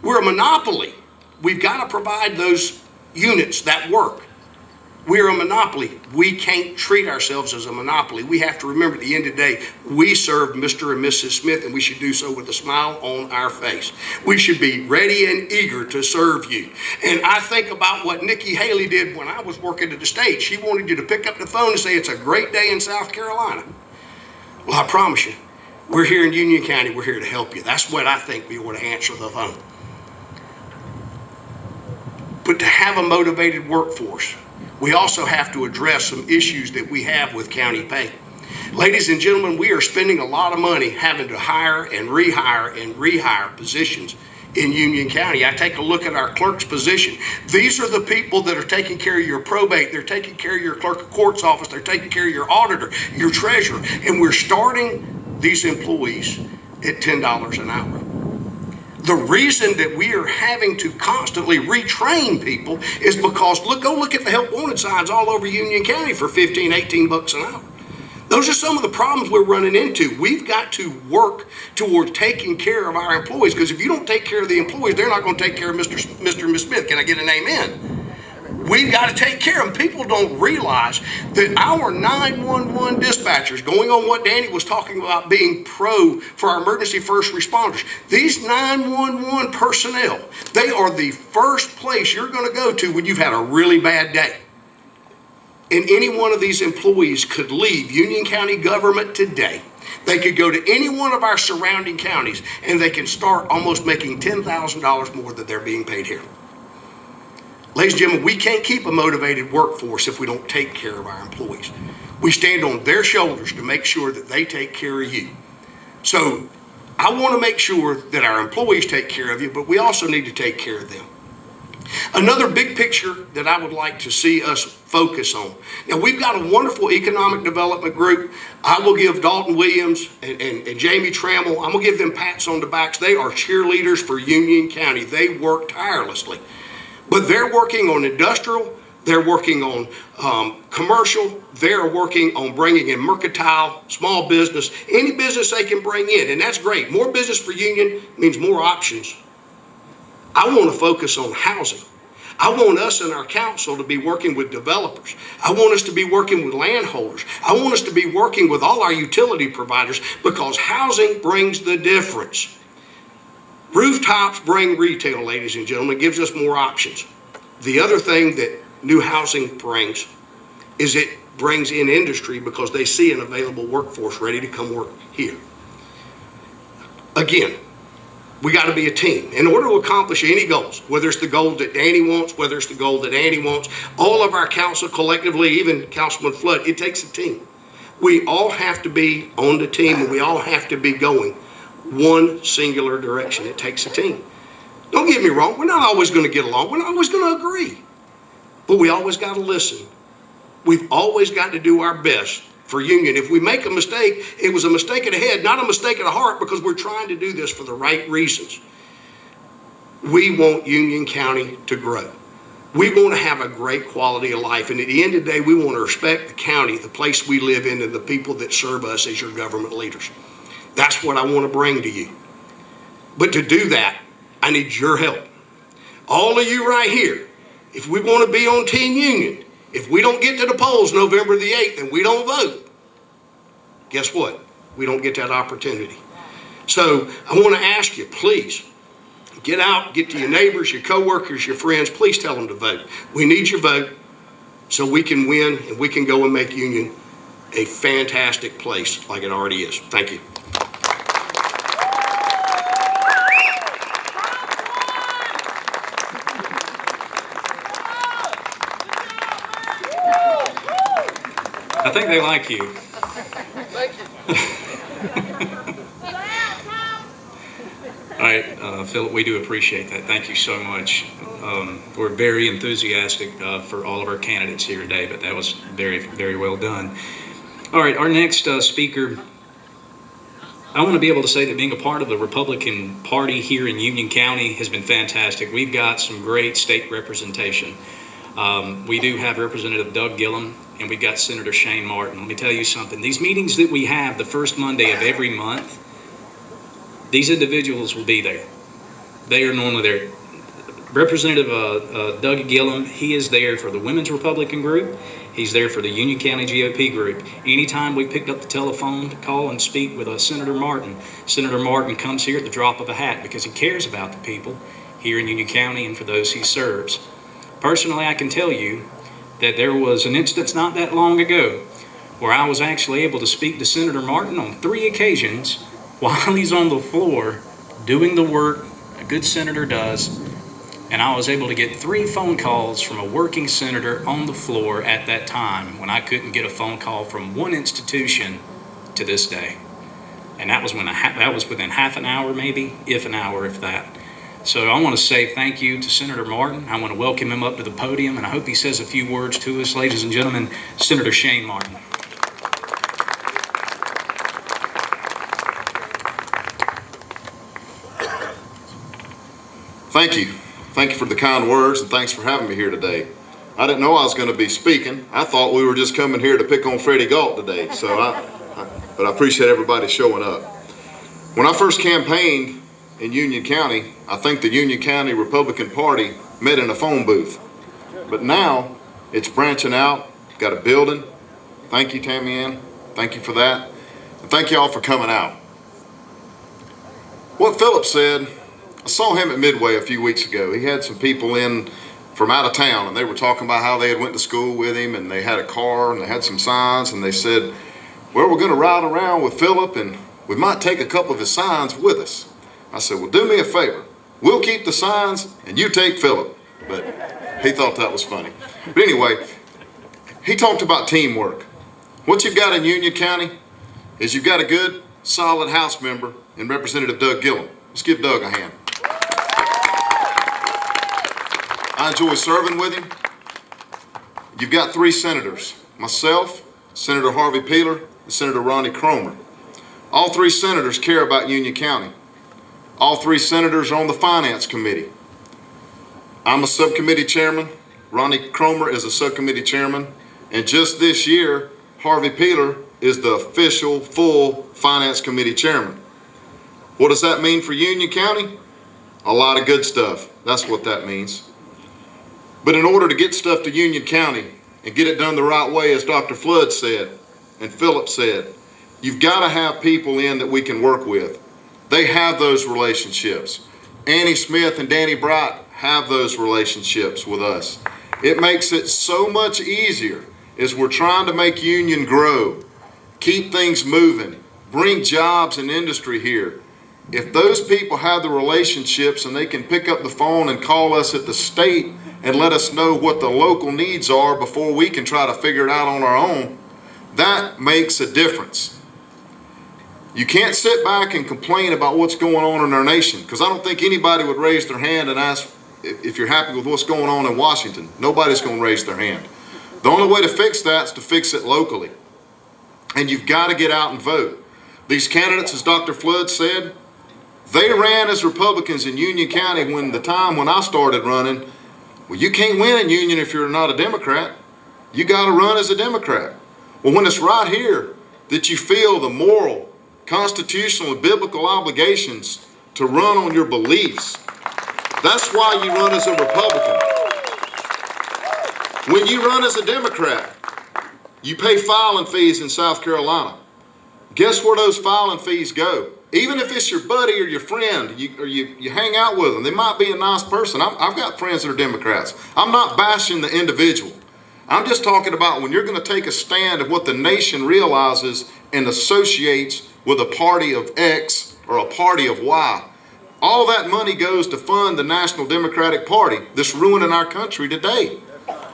We're a monopoly. We've got to provide those units that work. We're a monopoly. We can't treat ourselves as a monopoly. We have to remember at the end of the day, we serve Mr. and Mrs. Smith, and we should do so with a smile on our face. We should be ready and eager to serve you. And I think about what Nikki Haley did when I was working at the state. She wanted you to pick up the phone and say, it's a great day in South Carolina. Well, I promise you, we're here in Union County. We're here to help you. That's what I think we ought to answer the phone. But to have a motivated workforce, we also have to address some issues that we have with county pay. Ladies and gentlemen, we are spending a lot of money having to hire and rehire positions in Union County. I take a look at our clerk's position. These are the people that are taking care of your probate. They're taking care of your clerk of court's office. They're taking care of your auditor, your treasurer. And we're starting these employees at $10 an hour. The reason that we are having to constantly retrain people is because go look at the help wanted signs all over Union County for $15, $18 an hour. Those are some of the problems we're running into. We've got to work towards taking care of our employees, because if you don't take care of the employees, they're not going to take care of Mr. and Miss Smith. Can I get an amen? We've got to take care of them. People don't realize that our 911 dispatchers, going on what Danny was talking about being pro for our emergency first responders, these 911 personnel, they are the first place you're going to go to when you've had a really bad day. And any one of these employees could leave Union County government today. They could go to any one of our surrounding counties and they can start almost making $10,000 more than they're being paid here. Ladies and gentlemen, we can't keep a motivated workforce if we don't take care of our employees. We stand on their shoulders to make sure that they take care of you. So I want to make sure that our employees take care of you, but we also need to take care of them. Another big picture that I would like to see us focus on. Now, we've got a wonderful economic development group. I will give Dalton Williams and Jamie Trammell, I'm going to give them pats on the backs. They are cheerleaders for Union County. They work tirelessly. But they're working on industrial, they're working on commercial, they're working on bringing in mercantile, small business, any business they can bring in, and that's great. More business for Union means more options. I want to focus on housing. I want us and our council to be working with developers. I want us to be working with landholders. I want us to be working with all our utility providers, because housing brings the difference. Rooftops bring retail, ladies and gentlemen. It gives us more options. The other thing that new housing brings is it brings in industry, because they see an available workforce ready to come work here. Again, we got to be a team in order to accomplish any goals, whether it's the goal that Danny wants, whether it's the goal that Andy wants, all of our council collectively, even Councilman Flood, it takes a team. We all have to be on the team, and we all have to be going one singular direction. It takes a team. Don't get me wrong, we're not always going to get along. We're not always going to agree. But we always got to listen. We've always got to do our best for Union. If we make a mistake, it was a mistake of the head, not a mistake of the heart, because we're trying to do this for the right reasons. We want Union County to grow. We want to have a great quality of life. And at the end of the day, we want to respect the county, the place we live in, and the people that serve us as your government leaders. That's what I want to bring to you. But to do that, I need your help. All of you right here, if we want to be on Team Union, if we don't get to the polls November the 8th and we don't vote, guess what? We don't get that opportunity. So I want to ask you, please, get out, get to your neighbors, your coworkers, your friends. Please tell them to vote. We need your vote so we can win and we can go and make Union a fantastic place like it already is. Thank you. I think they like you. All right, Philip, we do appreciate that. Thank you so much. We're very enthusiastic for all of our candidates here today, but that was very, very well done. All right, our next speaker, I want to be able to say that being a part of the Republican Party here in Union County has been fantastic. We've got some great state representation. We do have Representative Doug Gillard, and we've got Senator Shane Martin. Let me tell you something. These meetings that we have the first Monday of every month, these individuals will be there. They are normally there. Representative Doug Gillard, he is there for the Women's Republican group. He's there for the Union County GOP group. Anytime we picked up the telephone to call and speak with Senator Martin comes here at the drop of a hat because he cares about the people here in Union County and for those he serves. Personally, I can tell you that there was an instance not that long ago where I was actually able to speak to Senator Martin on 3 occasions while he's on the floor doing the work a good senator does. And I was able to get 3 phone calls from a working senator on the floor at that time when I couldn't get a phone call from one institution to this day. And that was within half an hour, maybe, if an hour, if that. So I want to say thank you to Senator Martin. I want to welcome him up to the podium, and I hope he says a few words to us. Ladies and gentlemen, Senator Shane Martin. Thank you. Thank you for the kind words, and thanks for having me here today. I didn't know I was going to be speaking. I thought we were just coming here to pick on Freddie Galt today, but I appreciate everybody showing up. When I first campaigned in Union County, I think the Union County Republican Party met in a phone booth. But now it's branching out, got a building. Thank you, Tammy Ann. Thank you for that. And thank you all for coming out. What Philip said, I saw him at Midway a few weeks ago. He had some people in from out of town, and they were talking about how they had went to school with him, and they had a car, and they had some signs, and they said, well, we're going to ride around with Philip, and we might take a couple of his signs with us. I said, well, do me a favor. We'll keep the signs, and you take Philip. But he thought that was funny. But anyway, he talked about teamwork. What you've got in Union County is you've got a good, solid House member in Representative Doug Gillard. Let's give Doug a hand. I enjoy serving with him. You've got 3 senators, myself, Senator Harvey Peeler, and Senator Ronnie Cromer. All 3 senators care about Union County. All 3 senators are on the Finance Committee. I'm a subcommittee chairman. Ronnie Cromer is a subcommittee chairman. And just this year, Harvey Peeler is the official full Finance Committee chairman. What does that mean for Union County? A lot of good stuff. That's what that means. But in order to get stuff to Union County and get it done the right way, as Dr. Flood said and Philip said, you've got to have people in that we can work with. They have those relationships. Annie Smith and Danny Bright have those relationships with us. It makes it so much easier as we're trying to make Union grow, keep things moving, bring jobs and industry here. If those people have the relationships and they can pick up the phone and call us at the state and let us know what the local needs are before we can try to figure it out on our own, that makes a difference. You can't sit back and complain about what's going on in our nation, because I don't think anybody would raise their hand and ask if you're happy with what's going on in Washington. Nobody's going to raise their hand. The only way to fix that is to fix it locally. and you've got to get out and vote. These candidates, as Dr. Flood said, they ran as Republicans in Union County when I started running. Well, you can't win in Union if you're not a Democrat. You got to run as a Democrat. Well, when it's right here that you feel the moral, constitutional, and biblical obligations to run on your beliefs, that's why you run as a Republican. When you run as a Democrat, you pay filing fees in South Carolina. Guess where those filing fees go? Even if it's your buddy or your friend, you hang out with them, they might be a nice person. I've got friends that are Democrats. I'm not bashing the individual. I'm just talking about when you're going to take a stand of what the nation realizes and associates with a party of X or a party of Y. All that money goes to fund the National Democratic Party that's ruining our country today.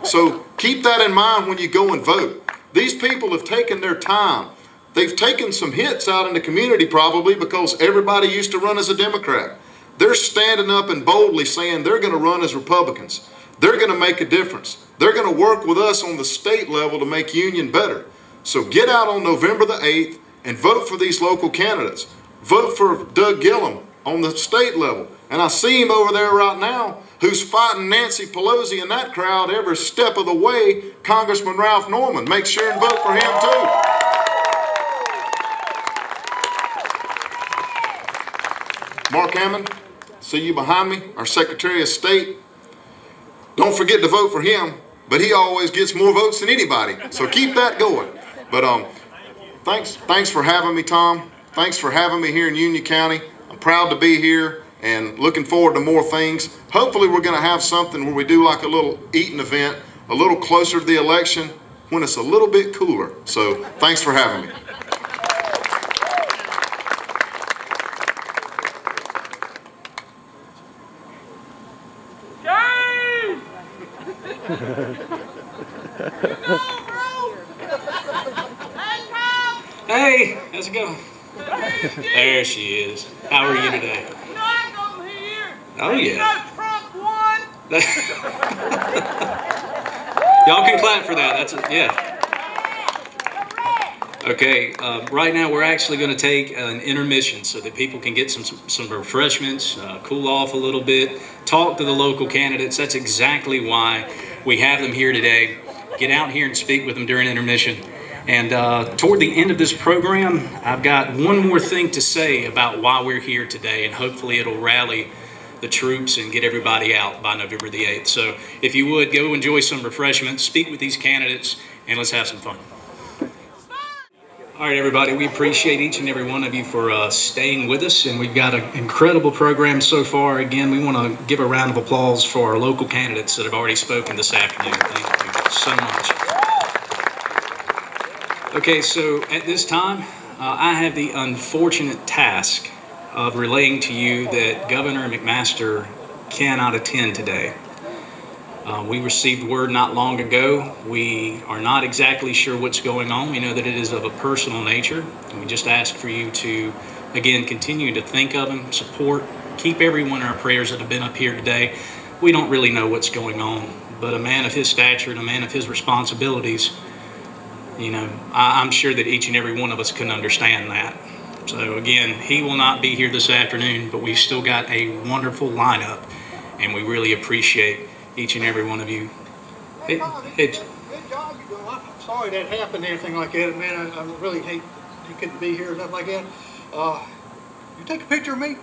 So keep that in mind when you go and vote. These people have taken their time. They've taken some hits out in the community probably because everybody used to run as a Democrat. They're standing up and boldly saying they're going to run as Republicans. They're going to make a difference. They're going to work with us on the state level to make Union better. So get out on November the 8th and vote for these local candidates. Vote for Doug Gillum on the state level. And I see him over there right now who's fighting Nancy Pelosi and that crowd every step of the way, Congressman Ralph Norman. Make sure and vote for him too. Mark Hammond, see you behind me, our Secretary of State. Don't forget to vote for him, but he always gets more votes than anybody, so keep that going. But thanks for having me, Tom. Thanks for having me here in Union County. I'm proud to be here and looking forward to more things. Hopefully we're going to have something where we do like a little eating event, a little closer to the election when it's a little bit cooler. So thanks for having me. Hey, how's it going? There she is. How are you today? Oh yeah. Y'all can clap for that. That's it. Yeah. Okay. Right now we're actually going to take an intermission so that people can get some refreshments, cool off a little bit, talk to the local candidates. That's exactly why we have them here today. Get out here and speak with them during intermission. And toward the end of this program, I've got one more thing to say about why we're here today, and hopefully it'll rally the troops and get everybody out by November the 8th. So if you would, go enjoy some refreshments, speak with these candidates, and let's have some fun. All right, everybody, we appreciate each and every one of you for staying with us, and we've got an incredible program so far. Again, we want to give a round of applause for our local candidates that have already spoken this afternoon. Thank you so much. Okay, so at this time, I have the unfortunate task of relaying to you that Governor McMaster cannot attend today. We received word not long ago. We are not exactly sure what's going on. We know that it is of a personal nature. And we just ask for you to, again, continue to think of him, support, keep everyone in our prayers that have been up here today. We don't really know what's going on, but a man of his stature and a man of his responsibilities, you know, I'm sure that each and every one of us can understand that. So again, he will not be here this afternoon, but we've still got a wonderful lineup, and we really appreciate each and every one of you. Good job you're doing. I'm sorry that happened and everything like that, man. I really hate you couldn't be here and stuff like that. You take a picture of me?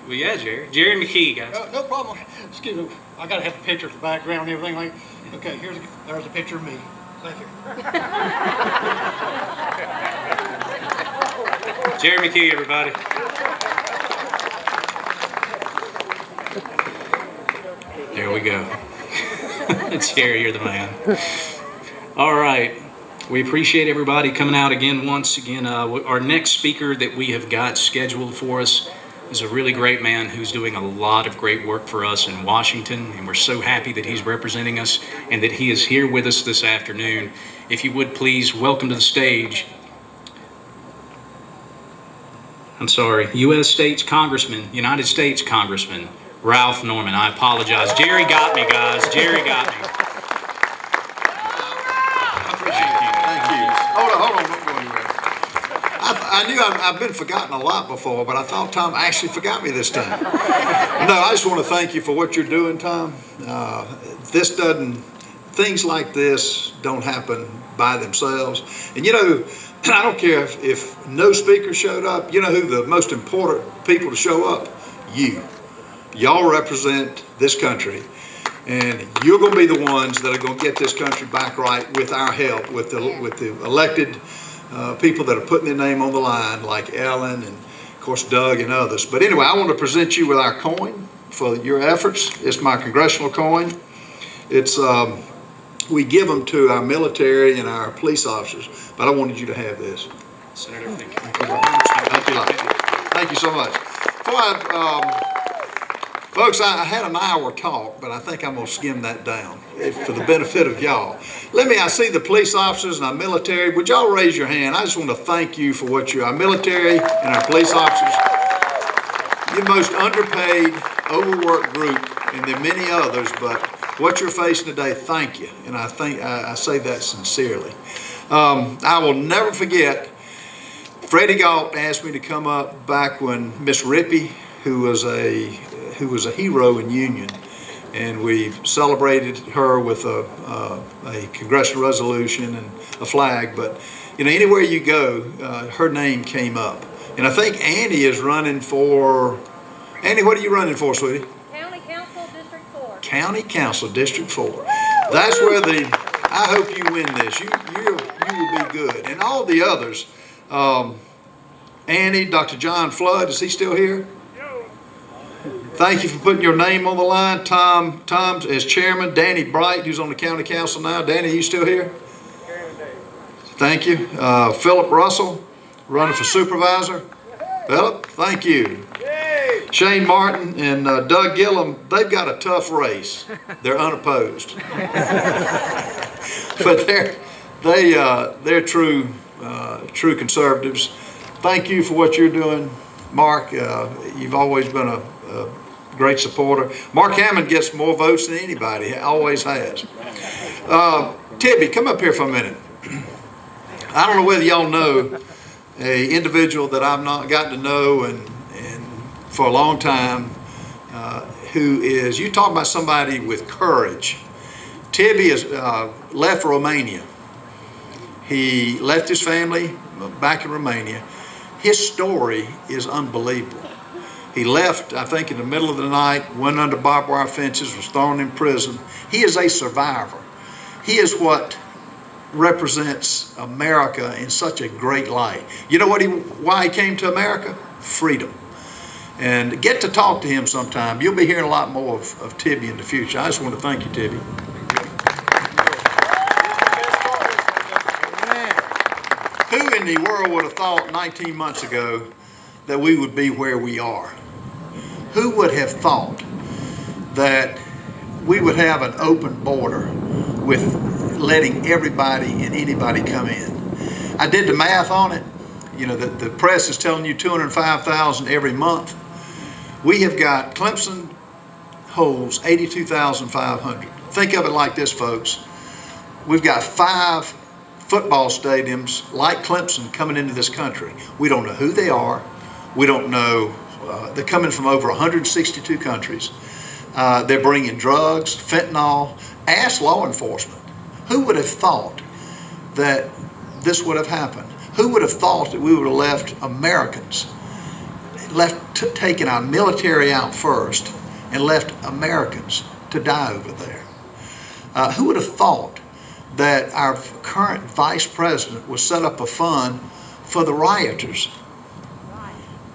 Well, yeah, Jerry McKee, guys. No problem. Excuse me. I gotta have a picture of the background and everything like. Okay, there's a picture of me. Thank you. Jerry McKee, everybody. There we go. Jerry, you're the man. All right. We appreciate everybody coming out again once again. Our next speaker that we have got scheduled for us is a really great man who's doing a lot of great work for us in Washington, and we're so happy that he's representing us and that he is here with us this afternoon. If you would please welcome to the stage, United States Congressman Ralph Norman. I apologize. Jerry got me, guys. Jerry got me. Thank you. Hold on. I knew I've been forgotten a lot before, but I thought Tom actually forgot me this time. No, I just want to thank you for what you're doing, Tom. Things like this don't happen by themselves. And you know, I don't care if no speaker showed up. You know who the most important people to show up? You. Y'all represent this country. And you're going to be the ones that are going to get this country back right with our help, with the elected people that are putting their name on the line, like Ellen and, of course, Doug and others. But anyway, I want to present you with our coin for your efforts. It's my congressional coin. It's we give them to our military and our police officers, but I wanted you to have this. Senator, thank you. Thank you so much. Folks, I had an hour talk, but I think I'm going to skim that down for the benefit of y'all. I see the police officers and our military. Would y'all raise your hand? I just want to thank you for what our military and our police officers, you're the most underpaid, overworked group, and there are many others, but what you're facing today, thank you. And I say that sincerely. I will never forget, Freddie Galt asked me to come up back when Miss Rippey, who was a hero in Union, and we celebrated her with a congressional resolution and a flag. But you know, anywhere you go, her name came up. And I think Annie is running for. Annie, what are you running for, sweetie? County Council District 4. County Council District 4. That's where I hope you win this. You will be good. And all the others, Annie, Dr. John Flood, is he still here? Thank you for putting your name on the line. Tom as chairman. Danny Bright, who's on the county council now. Danny, are you still here? Thank you. Philip Russell, running for supervisor. Philip, thank you. Shane Martin and Doug Gillum, they've got a tough race. They're unopposed. But they're true conservatives. Thank you for what you're doing, Mark. You've always been a great supporter. Mark Hammond gets more votes than anybody, always has. Tibby, come up here for a minute. I don't know whether y'all know an individual that I've not gotten to know and for a long time, who is, you talk about somebody with courage. Tibby has left Romania. He left his family back in Romania. His story is unbelievable. He left, I think, in the middle of the night, went under barbed wire fences, was thrown in prison. He is a survivor. He is what represents America in such a great light. You know why he came to America? Freedom. And get to talk to him sometime. You'll be hearing a lot more of Tibby in the future. I just want to thank you, Tibby. Who in the world would have thought 19 months ago that we would be where we are? Who would have thought that we would have an open border with letting everybody and anybody come in? I did the math on it. You know, the press is telling you 205,000 every month. We have got Clemson holds 82,500. Think of it like this, folks. We've got 5 football stadiums like Clemson coming into this country. We don't know who they are. We don't know. They're coming from over 162 countries. They're bringing drugs, fentanyl. Ask law enforcement. Who would have thought that this would have happened? Who would have thought that we would have left Americans, taken our military out first and left Americans to die over there? Who would have thought that our current vice president would set up a fund for the rioters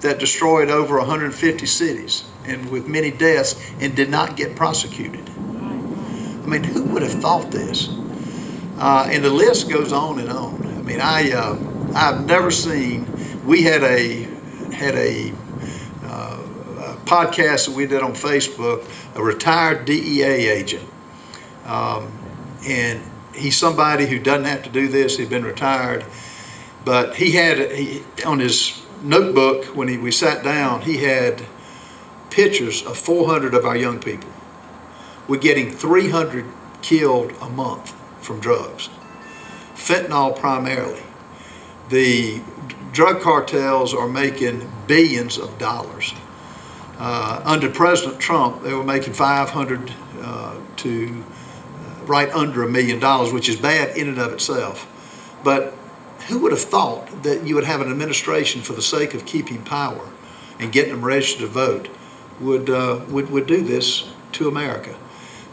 that destroyed over 150 cities and with many deaths and did not get prosecuted? I mean, who would have thought this? And the list goes on and on. I mean, I've never seen. We had a podcast that we did on Facebook. A retired DEA agent, and he's somebody who doesn't have to do this. He'd been retired, but he on his notebook when we sat down, he had pictures of 400 of our young people. We're getting 300 killed a month from drugs, fentanyl primarily. The drug cartels are making billions of dollars. Under President Trump, they were making 500 to right under $1 million, which is bad in and of itself. But who would have thought that you would have an administration for the sake of keeping power and getting them registered to vote would do this to America?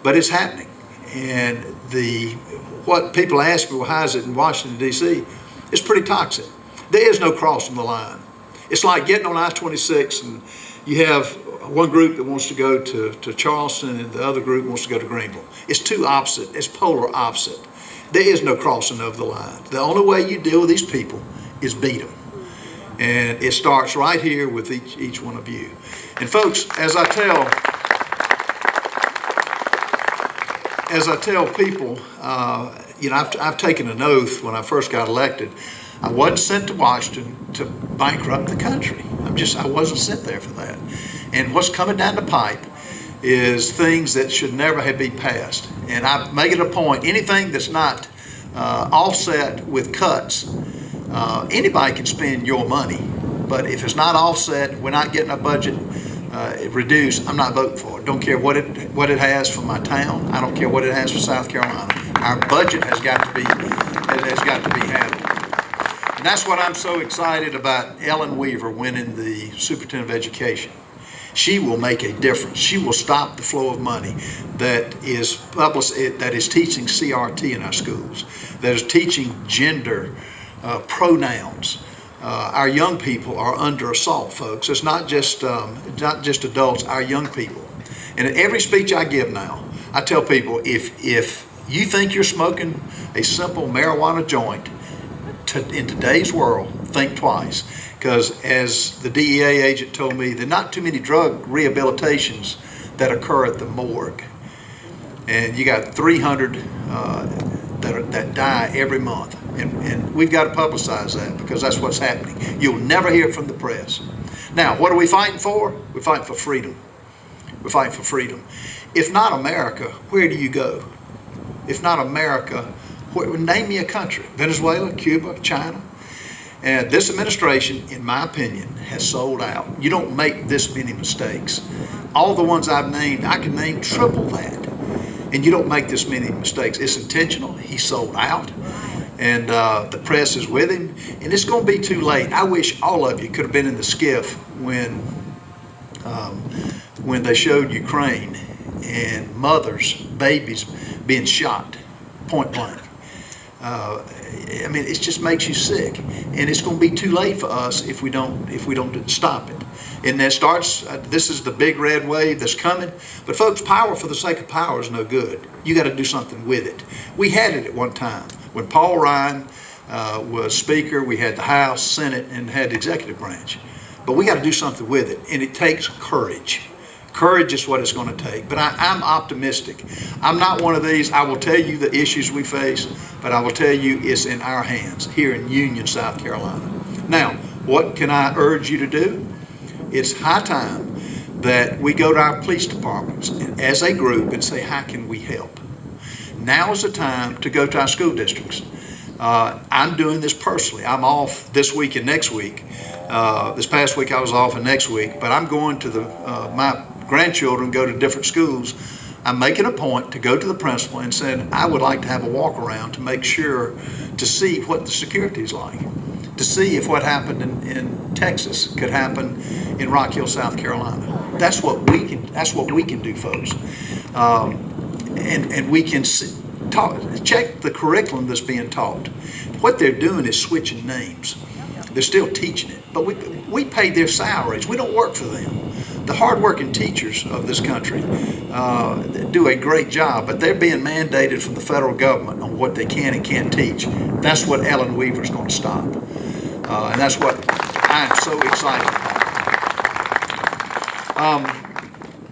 But it's happening. And what people ask me, well, how is it in Washington, D.C.? It's pretty toxic. There is no crossing the line. It's like getting on I-26 and you have one group that wants to go to Charleston and the other group wants to go to Greenville. It's two opposite. It's polar opposite. There is no crossing of the line. The only way you deal with these people is beat them. And it starts right here with each one of you. And folks, as I tell people, I've taken an oath when I first got elected. I wasn't sent to Washington to bankrupt the country. I wasn't sent there for that. And what's coming down the pipe is things that should never have been passed. And I make it a point, anything that's not offset with cuts, anybody can spend your money. But if it's not offset, we're not getting our budget reduced, I'm not voting for it. Don't care what it has for my town. I don't care what it has for South Carolina. Our budget has got to be handled. And that's what I'm so excited about Ellen Weaver winning the Superintendent of Education. She will make a difference. She will stop the flow of money that is teaching CRT in our schools, that is teaching gender pronouns. Our young people are under assault, folks. It's not just adults, our young people. And in every speech I give now, I tell people, if you think you're smoking a simple marijuana joint in today's world, think twice. Because as the DEA agent told me, there are not too many drug rehabilitations that occur at the morgue. And you got 300 that die every month. And we've got to publicize that because that's what's happening. You'll never hear it from the press. Now, what are we fighting for? We're fighting for freedom. We're fighting for freedom. If not America, where do you go? If not America, name me a country. Venezuela, Cuba, China. And this administration, in my opinion, has sold out. You don't make this many mistakes. All the ones I've named, I can name triple that. And you don't make this many mistakes. It's intentional. He sold out. And the press is with him. And it's going to be too late. I wish all of you could have been in the skiff when they showed Ukraine and mothers, babies being shot point blank. It just makes you sick, and it's going to be too late for us if we don't stop it. And that starts. This is the big red wave that's coming. But folks, power for the sake of power is no good. You got to do something with it. We had it at one time when Paul Ryan was Speaker. We had the House, Senate, and had the executive branch. But we got to do something with it, and it takes courage. Courage is what it's going to take. But I'm optimistic. I'm not one of these. I will tell you the issues we face, but I will tell you it's in our hands here in Union, South Carolina. Now, what can I urge you to do? It's high time that we go to our police departments as a group and say, how can we help? Now is the time to go to our school districts. I'm doing this personally. I'm off this week and next week. This past week I was off and next week, but I'm going to my grandchildren go to different schools. I'm making a point to go to the principal and saying, I would like to have a walk around to make sure to see what the security is like, to see if what happened in Texas could happen in Rock Hill, South Carolina. That's what we can do, folks. And we can check the curriculum that's being taught. What they're doing is switching names. They're still teaching it, but we pay their salaries. We don't work for them. The hardworking teachers of this country do a great job, but they're being mandated from the federal government on what they can and can't teach. That's what Ellen Weaver is going to stop, and that's what I am so excited about.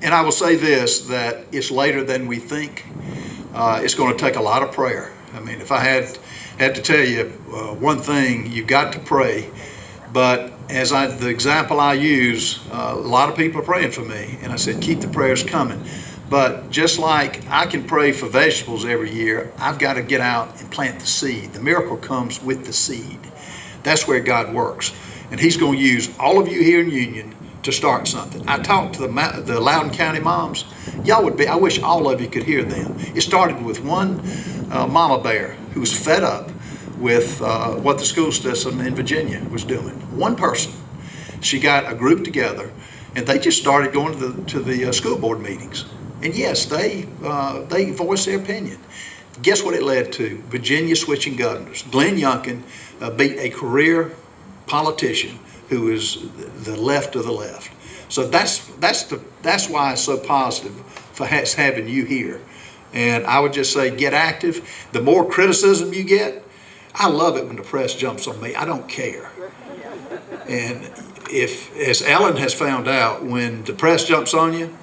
And I will say this, that it's later than we think. It's going to take a lot of prayer. I mean, if I had to tell you one thing, you've got to pray. But the example I use, a lot of people are praying for me. And I said, keep the prayers coming. But just like I can pray for vegetables every year, I've got to get out and plant the seed. The miracle comes with the seed. That's where God works. And he's going to use all of you here in Union to start something. I talked to the Loudoun County moms. Y'all would be, I wish all of you could hear them. It started with one mama bear who was fed up with what the school system in Virginia was doing. One person. She got a group together and they just started going to the school board meetings. And yes, they voiced their opinion. Guess what it led to? Virginia switching governors. Glenn Youngkin beat a career politician who is the left of the left. So that's why it's so positive for having you here. And I would just say get active. The more criticism you get, I love it when the press jumps on me. I don't care. And if, as Ellen has found out, when the press jumps on you,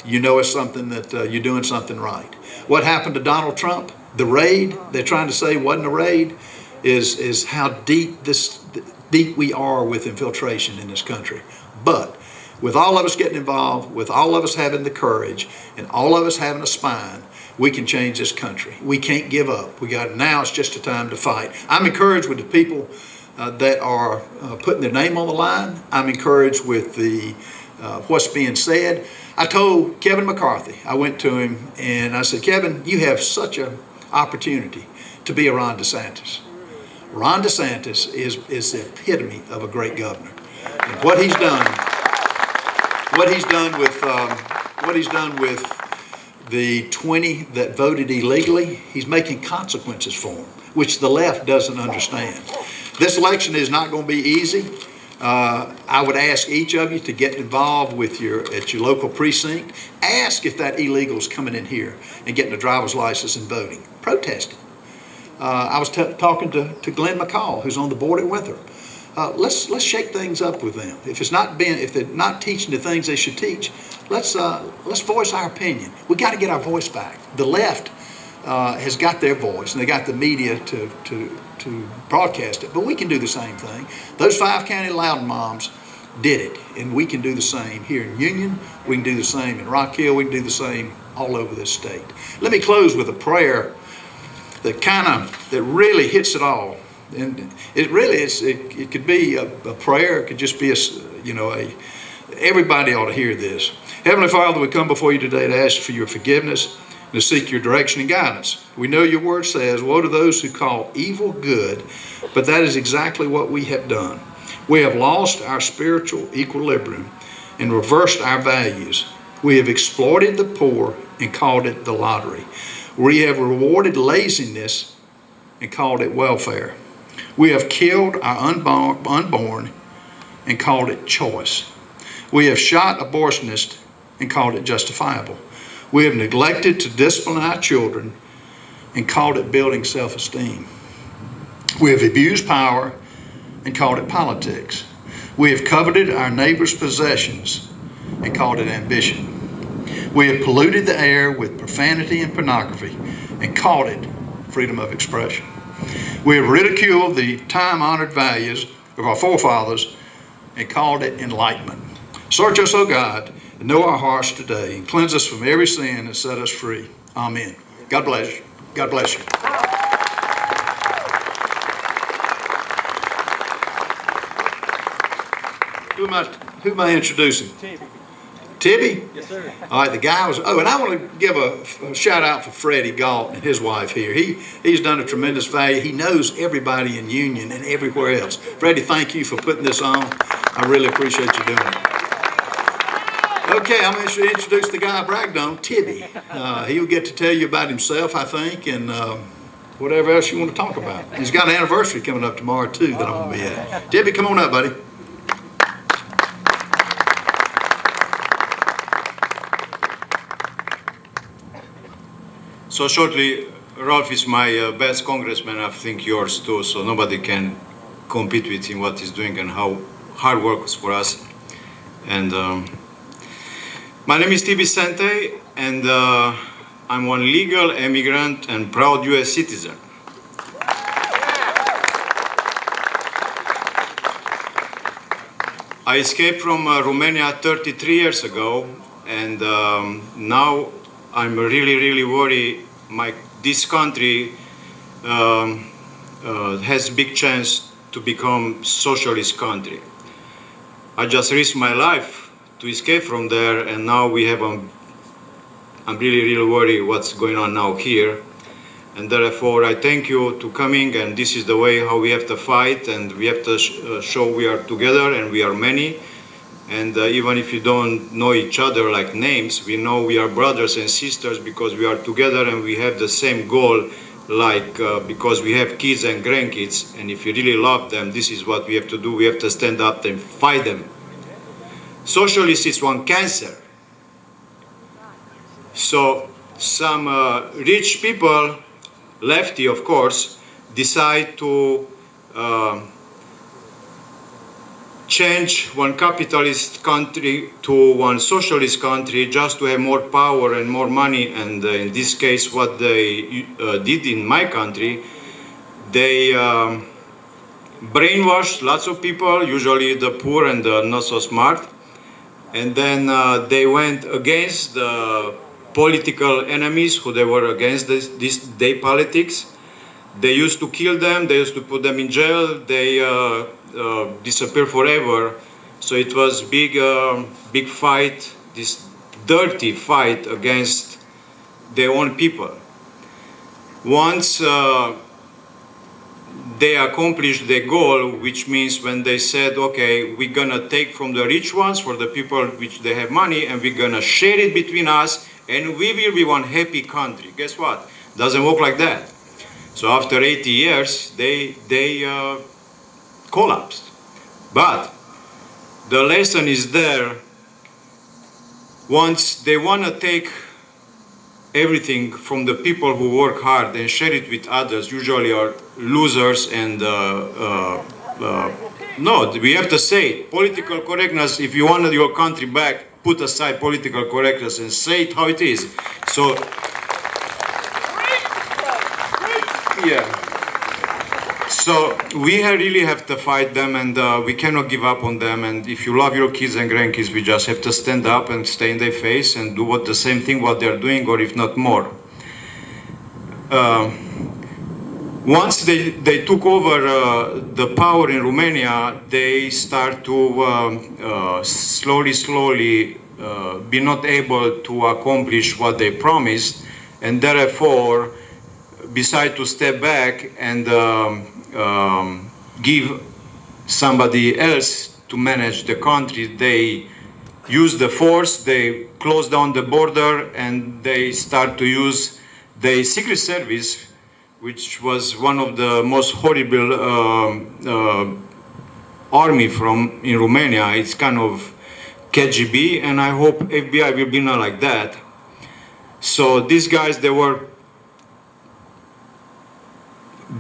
you know it's something that you're doing something right. What happened to Donald Trump? The raid, they're trying to say wasn't a raid, is how deep we are with infiltration in this country. But with all of us getting involved, with all of us having the courage, and all of us having a spine, we can change this country. We can't give up. Now it's just a time to fight. I'm encouraged with the people that are putting their name on the line. I'm encouraged with the what's being said. I told Kevin McCarthy, I went to him and I said, Kevin, you have such an opportunity to be a Ron DeSantis. Ron DeSantis is the epitome of a great governor. And what he's done with the 20 that voted illegally, he's making consequences for them, which the left doesn't understand. This election is not going to be easy. I would ask each of you to get involved with at your local precinct. Ask if that illegal is coming in here and getting a driver's license and voting. Protesting. I was talking to Glenn McCall, who's on the board at Winthrop. Let's shake things up with them. If they're not teaching the things they should teach, let's voice our opinion. We got to get our voice back. The left has got their voice, and they got the media to broadcast it. But we can do the same thing. Those 5 county Loudoun moms did it, and we can do the same here in Union. We can do the same in Rock Hill. We can do the same all over this state. Let me close with a prayer that really hits it all. And it really is. It could be a prayer. It could just be everybody ought to hear this. Heavenly Father, we come before you today to ask for your forgiveness and to seek your direction and guidance. We know your word says, woe to those who call evil good, but that is exactly what we have done. We have lost our spiritual equilibrium and reversed our values. We have exploited the poor and called it the lottery. We have rewarded laziness and called it welfare. We have killed our unborn and called it choice. We have shot abortionists and called it justifiable. We have neglected to discipline our children and called it building self-esteem. We have abused power and called it politics. We have coveted our neighbor's possessions and called it ambition. We have polluted the air with profanity and pornography and called it freedom of expression. We have ridiculed the time-honored values of our forefathers and called it enlightenment. Search us, O God, and know our hearts today, and cleanse us from every sin and set us free. Amen. God bless you. God bless you. Who am I introducing? Tibby? Yes, sir. All right, the guy was, and I want to give a shout out for Freddie Galt and his wife here. He's done a tremendous value. He knows everybody in Union and everywhere else. Freddie, thank you for putting this on. I really appreciate you doing it. Okay, I'm going to introduce the guy I bragged on, Tibby. He'll get to tell you about himself, I think, and whatever else you want to talk about. He's got an anniversary coming up tomorrow, too, that I'm going to be at. Tibby, come on up, buddy. So shortly, Ralph is my best congressman, I think yours too, so nobody can compete with him, what he's doing and how hard works for us. And my name is Tibi Sente, and I'm one legal immigrant and proud US citizen. I escaped from Romania 33 years ago, and now I'm really worried this country has big chance to become socialist country. I just risked my life to escape from there, and now we have I'm really worried what's going on now here. And therefore, I thank you to coming, and this is the way how we have to fight, and we have to show we are together and we are many. And even if you don't know each other like names, we know we are brothers and sisters because we are together and we have the same goal, like because we have kids and grandkids, and if you really love them, this is what we have to do. We have to stand up and fight them. Socialist is one cancer. So some rich people, lefty of course, decide to change one capitalist country to one socialist country just to have more power and more money. And in this case, what they did in my country, they brainwashed lots of people, usually the poor and the not so smart. And then they went against the political enemies who they were against this day politics. They used to kill them, they used to put them in jail, they disappear forever. So it was big fight, this dirty fight against their own people. Once they accomplished their goal, which means when they said, okay, we're gonna take from the rich ones for the people which they have money, and we're gonna share it between us, and we will be one happy country. Guess what? Doesn't work like that. So after 80 years, they collapsed. But the lesson is there. Once they want to take everything from the people who work hard and share it with others, usually are losers and no, we have to say political correctness. If you want your country back, put aside political correctness and say it how it is. So yeah. So we really have to fight them, and we cannot give up on them. And if you love your kids and grandkids, we just have to stand up and stay in their face and do the same thing what they're doing, or if not more. Once they took over the power in Romania, they start to slowly be not able to accomplish what they promised, and therefore decide to step back and give somebody else to manage the country. They use the force, they close down the border, and they start to use the secret service, which was one of the most horrible army in Romania. It's kind of KGB, and I hope FBI will be not like that. So these guys, they were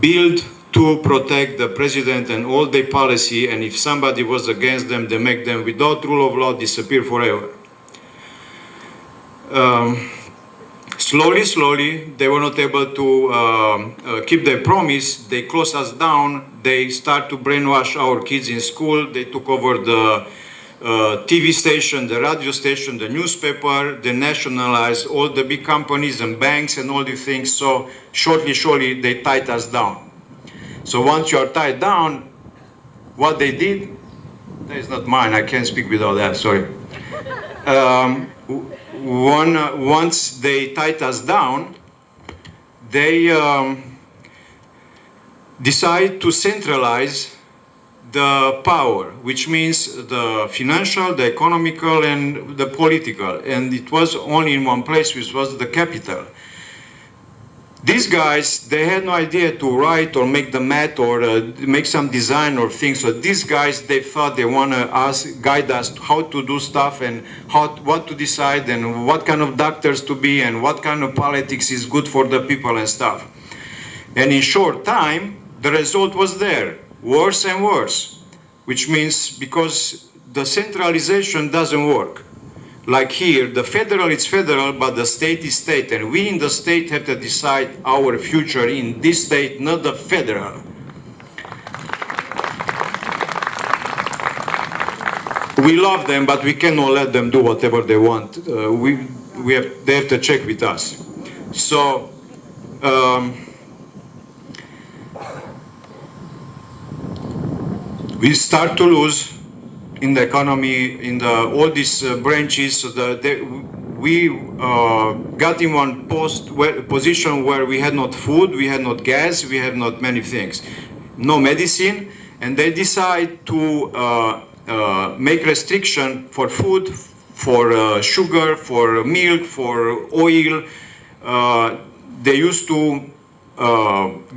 built to protect the president and all their policy, and if somebody was against them, they make them, without rule of law, disappear forever. Slowly, they were not able to keep their promise. They closed us down. They start to brainwash our kids in school. They took over the TV station, the radio station, the newspaper. They nationalized all the big companies and banks and all these things. So shortly, they tied us down. So once you are tied down, what they did, that is not mine. I can't speak without that, sorry. Once they tied us down, they decide to centralize the power, which means the financial, the economical, and the political. And it was only in one place, which was the capital. These guys, they had no idea to write or make the math or make some design or things. So these guys, they thought they want to guide us how to do stuff and what to decide and what kind of doctors to be and what kind of politics is good for the people and stuff. And in short time, the result was there, worse and worse, which means because the centralization doesn't work. Like here, the federal is federal, but the state is state, and we in the state have to decide our future in this state, not the federal. We love them, but we cannot let them do whatever they want. They have to check with us. So, we start to lose in the economy, in all these branches. So we got in one position where we had not food, we had not gas, we had not many things, no medicine, and they decide to make restriction for food, for sugar, for milk, for oil. They used to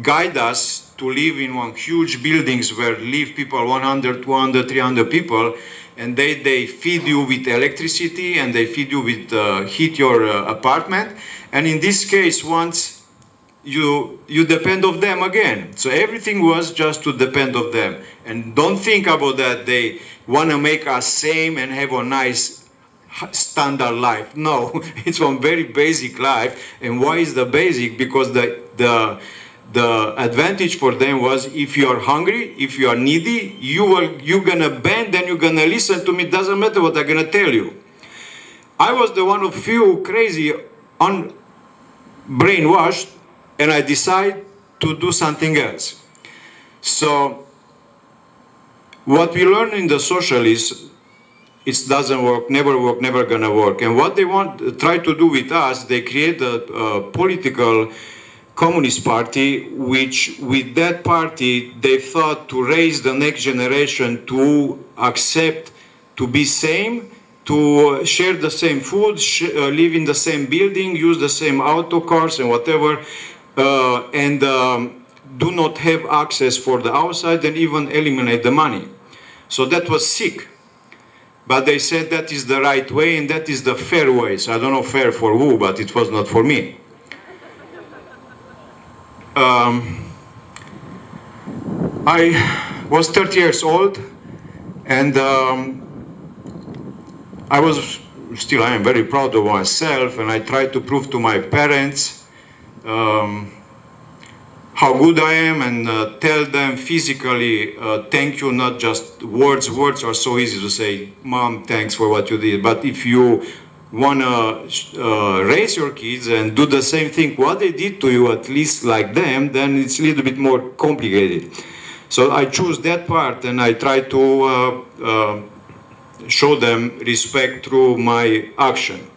guide us to live in one huge buildings where live people 100, 200, 300 people, and they feed you with electricity and they feed you with heat your apartment. And in this case, once you depend of them again. So everything was just to depend of them. And don't think about that they want to make us same and have a nice standard life. No, it's one very basic life. And why is the basic? Because the advantage for them was, if you are hungry, if you are needy, you're gonna bend and you're gonna listen to me. Doesn't matter what I'm gonna tell you. I was the one of few crazy, brainwashed, and I decided to do something else. So what we learn in the socialists, it doesn't work, never gonna work. And what they try to do with us, they create a political Communist Party, which with that party they thought to raise the next generation to accept, to be same, to share the same food, live in the same building, use the same auto cars and whatever, and do not have access for the outside and even eliminate the money. So that was sick. But they said that is the right way and that is the fair way. So I don't know fair for who, but it was not for me. I was 30 years old, and I am very proud of myself, and I tried to prove to my parents how good I am, and tell them physically thank you, not just words. Words are so easy to say, Mom, thanks for what you did. But if you want to raise your kids and do the same thing what they did to you, at least like them, then it's a little bit more complicated. So I choose that part, and I try to show them respect through my action.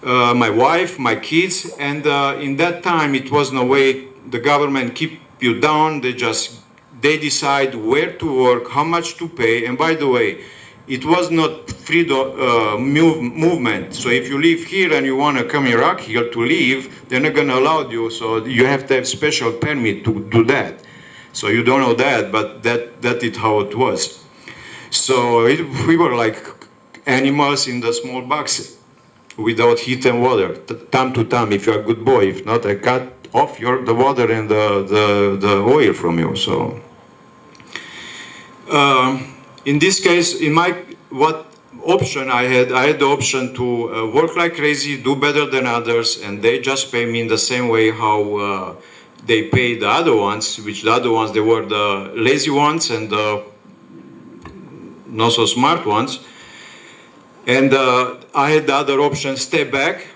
My wife, my kids, and in that time it was no way the government keep you down. They decide where to work, how much to pay. And by the way, it was not freedom movement. So if you live here and you want to come in Iraq here to live, they're not going to allow you. So you have to have special permit to do that. So you don't know that, but that is how it was. So we were like animals in the small box without heat and water. Time to time, if you're a good boy. If not, I cut off the water and the oil from you. So in this case, what option I had the option to work like crazy, do better than others, and they just pay me in the same way how they pay the other ones, which the other ones, they were the lazy ones and the not so smart ones. And I had the other option, stay back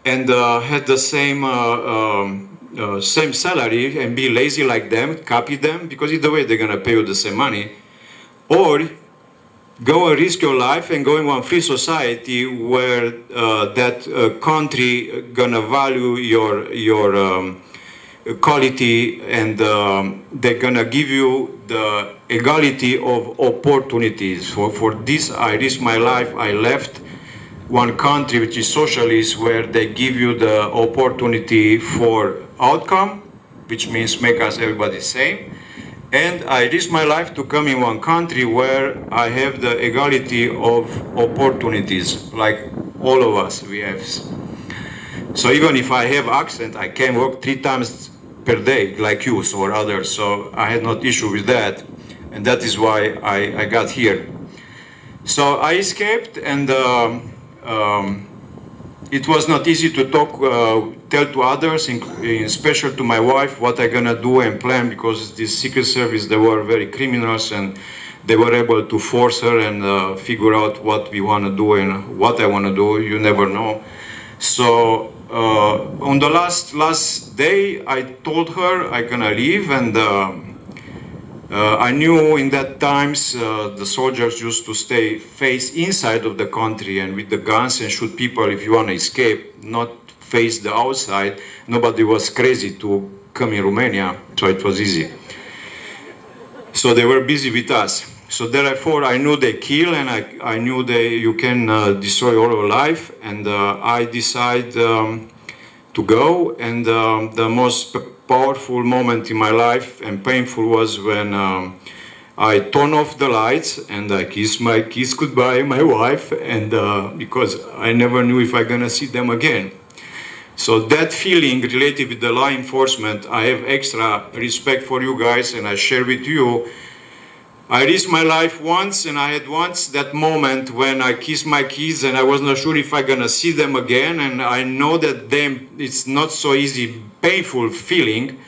and had the same salary and be lazy like them, copy them, because either way they're gonna pay you the same money. Or go and risk your life and go in one free society where that country gonna value your quality, and they're gonna give you the equality of opportunities. For this, I risked my life. I left one country which is socialist, where they give you the opportunity for outcome, which means make us everybody same. And I risked my life to come in one country where I have the equality of opportunities, like all of us we have. So even if I have accent, I can work 3 times per day, like you or others. So I had not issue with that, and that is why I got here. So I escaped, and it was not easy to tell to others, especially to my wife, what I'm gonna do and plan, because this Secret Service, they were very criminals, and they were able to force her and figure out what we want to do and what I want to do. You never know. So on the last day, I told her I'm gonna leave, and I knew in that times the soldiers used to stay face inside of the country and with the guns and shoot people if you want to escape, not face the outside. Nobody was crazy to come in Romania, so it was easy. So they were busy with us. So therefore I knew they kill and I knew you can destroy all of life, and I decided to go, and the most powerful moment in my life and painful was when I turned off the lights and I kissed goodbye my wife, and because I never knew if I'm gonna see them again. So that feeling related with the law enforcement, I have extra respect for you guys, and I share with you. I risked my life once, and I had once that moment when I kissed my kids and I was not sure if I'm gonna see them again, and I know that it's not so easy, painful feeling.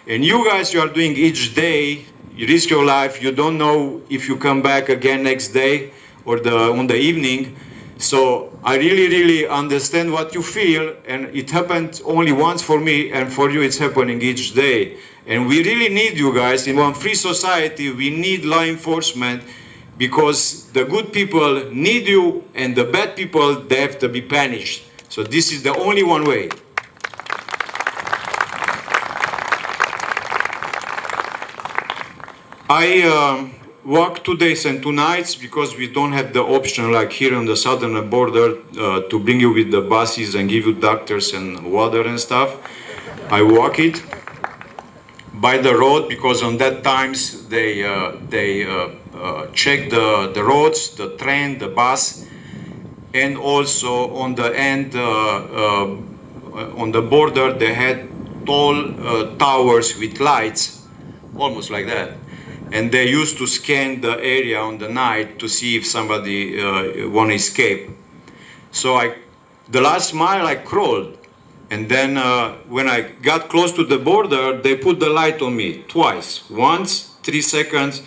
And you guys, you are doing each day, you risk your life, you don't know if you come back again next day or on the evening. So I really understand what you feel, and it happened only once for me, and for you it's happening each day. And we really need you guys. In one free society, we need law enforcement, because the good people need you and the bad people, they have to be punished. So this is the only one way. I work 2 days and 2 nights because we don't have the option like here on the southern border to bring you with the buses and give you doctors and water and stuff. I walk it by the road because on that times they check the roads, the train, the bus, and also on the end on the border they had tall towers with lights, almost like that. And they used to scan the area on the night to see if somebody want to escape. So the last mile I crawled, and then when I got close to the border, they put the light on me twice. Once, 3 seconds.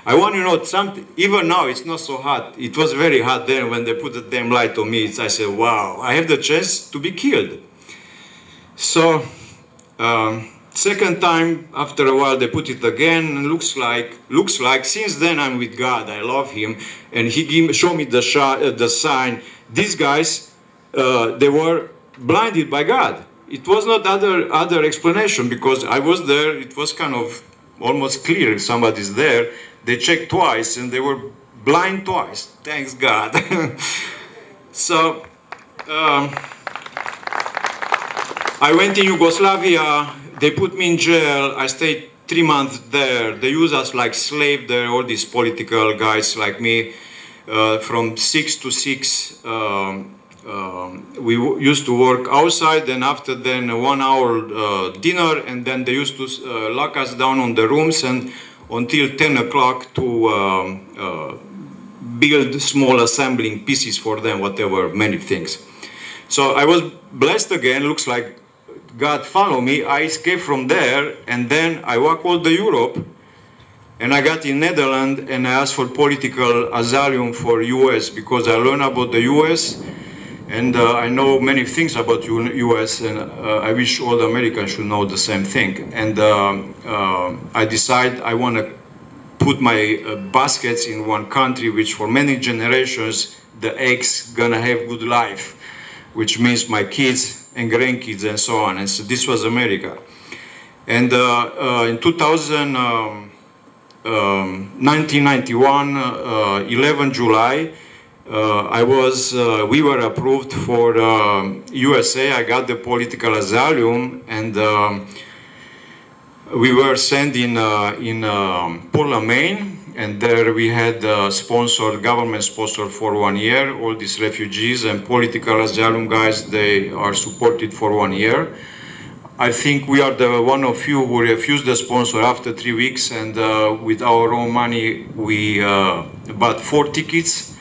I want to know something. Even now, it's not so hot. It was very hot then when they put the damn light on me. I said, wow, I have the chance to be killed. So. Second time, after a while, they put it again, and looks like, since then I'm with God, I love Him, and He showed me the sign. These guys, they were blinded by God. It was not other explanation, because I was there, it was kind of almost clear if somebody's there. They checked twice, and they were blind twice, thanks God. So, I went in Yugoslavia. They put me in jail. I stayed 3 months there. They use us like slave there, all these political guys like me. From 6 to 6, we used to work outside, and after then 1 hour dinner, and then they used to lock us down on the rooms and until 10 o'clock to build small assembling pieces for them, whatever, many things. So I was blessed again, looks like God followed me. I escaped from there, and then I walked all the Europe, and I got in Netherlands, and I asked for political asylum for US, because I learned about the US, and I know many things about US, and I wish all the Americans should know the same thing. And I decided I want to put my baskets in one country, which for many generations, the eggs gonna have good life, which means my kids and grandkids and so on. And so this was America. And in 1991, 11 July, we were approved for USA. I got the political asylum, and we were sent in Portland, Maine. And there we had government sponsored for 1 year. All these refugees and political asylum guys, they are supported for 1 year. I think we are the one of you who refused the sponsor after 3 weeks, and with our own money, we bought 4 tickets,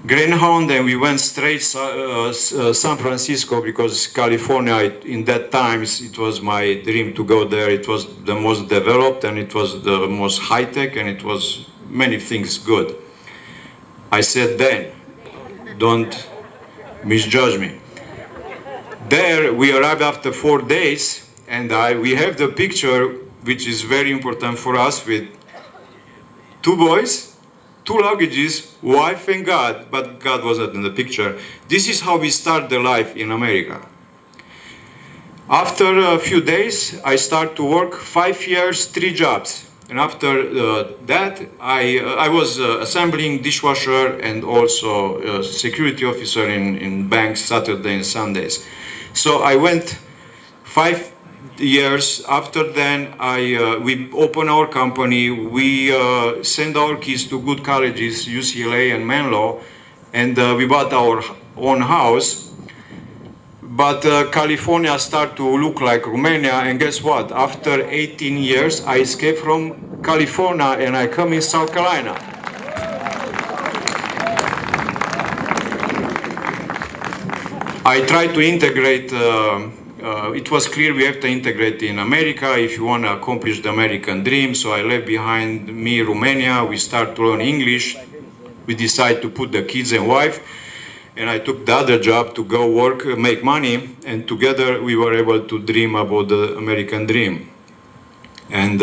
Greyhound, and we went straight San Francisco, because California, in that times, it was my dream to go there. It was the most developed, and it was the most high-tech, and it was many things good. I said then, don't misjudge me. There, we arrived after 4 days, and we have the picture, which is very important for us, with 2 boys, 2 luggages, wife and God, but God was not in the picture. This is how we start the life in America. After a few days, I start to work 5 years, 3 jobs. And after that, I was assembling dishwasher and also security officer in banks Saturday and Sundays. So I went 5 years. After then, we opened our company. We sent our kids to good colleges, UCLA and Menlo, and we bought our own house. But California started to look like Romania, and guess what? After 18 years, I escaped from California and I come in South Carolina. I tried to integrate, it was clear we have to integrate in America if you want to accomplish the American dream, so I left behind me Romania, we start to learn English, we decided to put the kids and wife, and I took the other job to go work, make money, and together we were able to dream about the American dream. And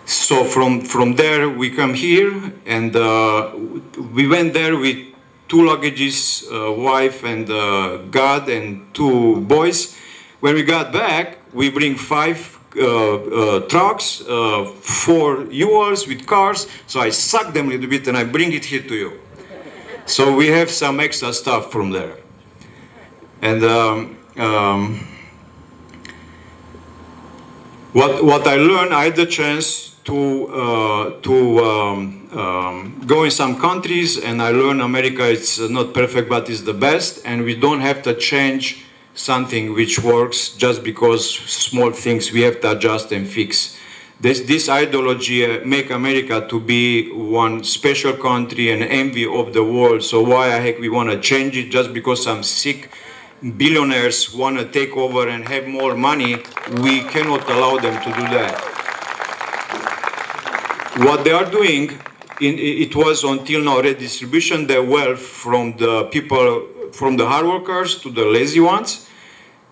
so from there we come here, and we went there with 2 luggages, wife and God, and 2 boys. When we got back, we bring 5 trucks, 4 U-Hauls with cars, so I suck them a little bit and I bring it here to you. So we have some extra stuff from there. And what I learned, I had the chance to go in some countries, and I learned America is not perfect, but it's the best, and we don't have to change something which works just because small things we have to adjust and fix. This ideology make America to be one special country and envy of the world. So why the heck we want to change it just because some sick billionaires want to take over and have more money? We cannot allow them to do that. What they are doing, it was until now redistribution their wealth from the people, from the hard workers to the lazy ones.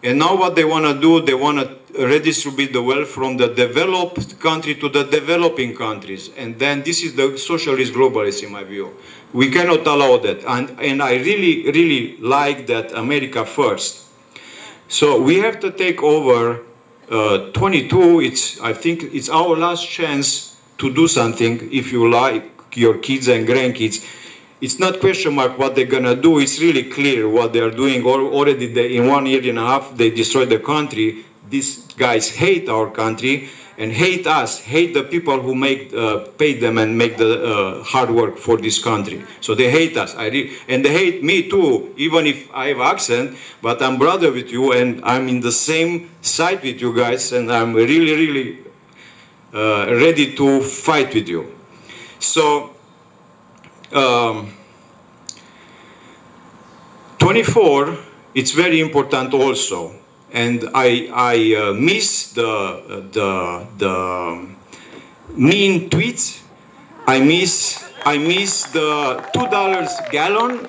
And now what they want to do, they want to redistribute the wealth from the developed country to the developing countries. And then this is the socialist globalist in my view. We cannot allow that. And I really like that America first. So we have to take over 22. I think it's our last chance to do something if you like your kids and grandkids. It's not question mark what they're gonna do. It's really clear what they are doing. Already in 1.5 years, they destroyed the country. These guys hate our country and hate us, hate the people who pay them and make the hard work for this country. So they hate us. And they hate me too, even if I have accent, but I'm brother with you and I'm in the same side with you guys, and I'm really ready to fight with you. So 24, it's very important also, and I miss the mean tweets. I miss the $2 gallon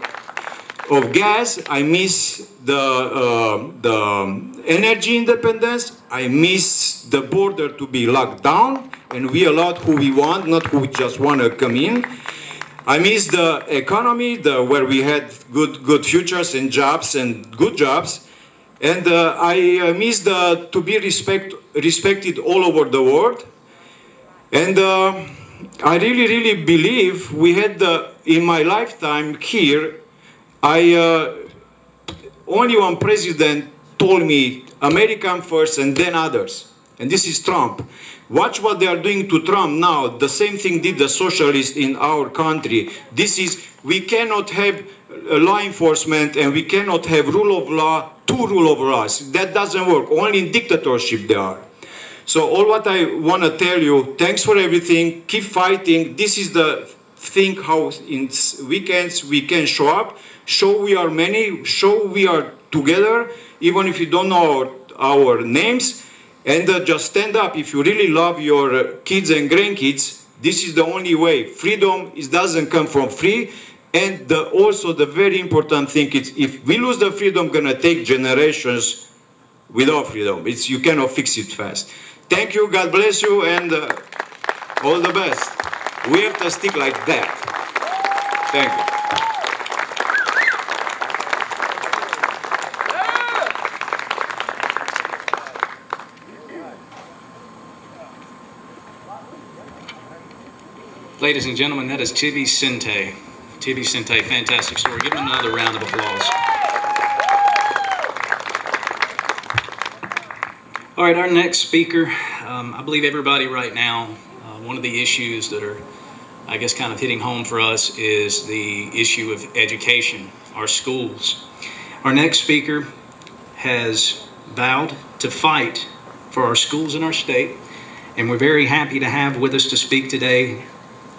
of gas. I miss the energy independence. I miss the border to be locked down and we allowed who we want, not who just want to come in. I miss the economy, where we had good futures and jobs and good jobs, and I miss to be respected all over the world. And I really believe we had in my lifetime here, only one president told me American first and then others, and this is Trump. Watch what they are doing to Trump now. The same thing did the socialists in our country. We cannot have law enforcement and we cannot have rule of law, two rule of laws. That doesn't work. Only in dictatorship they are. So all what I want to tell you, thanks for everything. Keep fighting. This is the thing how in weekends we can show up, show we are many, show we are together, even if you don't know our names. And just stand up. If you really love your kids and grandkids, this is the only way. Freedom doesn't come from free. And also the very important thing is, if we lose the freedom, gonna take generations without freedom. You cannot fix it fast. Thank you, God bless you, and all the best. We have to stick like that. Thank you. Ladies and gentlemen, that is Tibi Sente. Tibi Sente, fantastic story. Give him another round of applause. All right, our next speaker, I believe everybody right now, one of the issues that are, I guess, kind of hitting home for us is the issue of education, our schools. Our next speaker has vowed to fight for our schools in our state, and we're very happy to have with us to speak today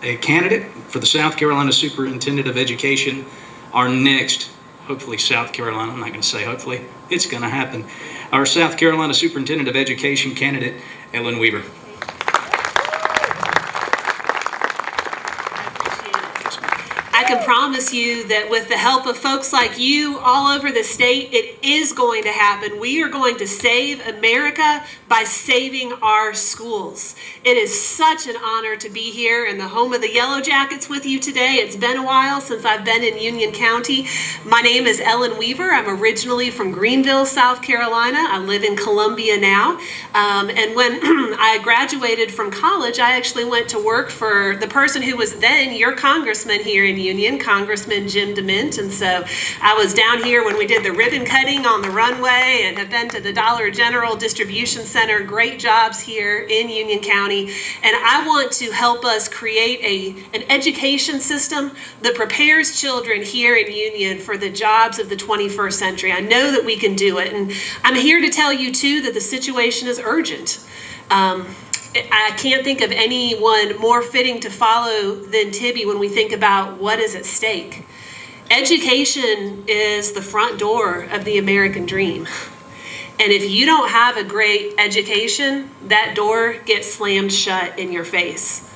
a candidate for the South Carolina Superintendent of Education, our next, hopefully South Carolina, I'm not going to say hopefully, it's going to happen, our South Carolina Superintendent of Education candidate, Ellen Weaver. I can promise you that with the help of folks like you all over the state, it is going to happen. We are going to save America by saving our schools. It is such an honor to be here in the home of the Yellow Jackets with you today. It's been a while since I've been in Union County. My name is Ellen Weaver. I'm originally from Greenville, South Carolina. I live in Columbia now. And when I graduated from college, I actually went to work for the person who was then your congressman here in Union, Congressman Jim DeMint. And so I was down here when we did the ribbon cutting on the runway and have been to the Dollar General Distribution Center. Great jobs here in Union County. And I want to help us create an education system that prepares children here in Union for the jobs of the 21st century. I know that we can do it. And I'm here to tell you, too, that the situation is urgent. I can't think of anyone more fitting to follow than Tibi when we think about what is at stake. Education is the front door of the American dream. And if you don't have a great education, that door gets slammed shut in your face.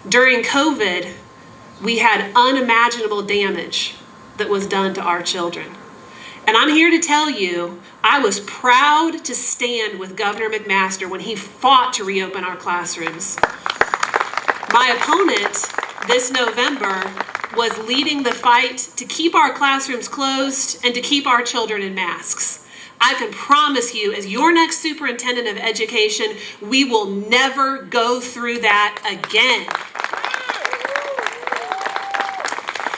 During COVID, we had unimaginable damage that was done to our children. And I'm here to tell you, I was proud to stand with Governor McMaster when he fought to reopen our classrooms. My opponent this November was leading the fight to keep our classrooms closed and to keep our children in masks. I can promise you, as your next superintendent of education, we will never go through that again.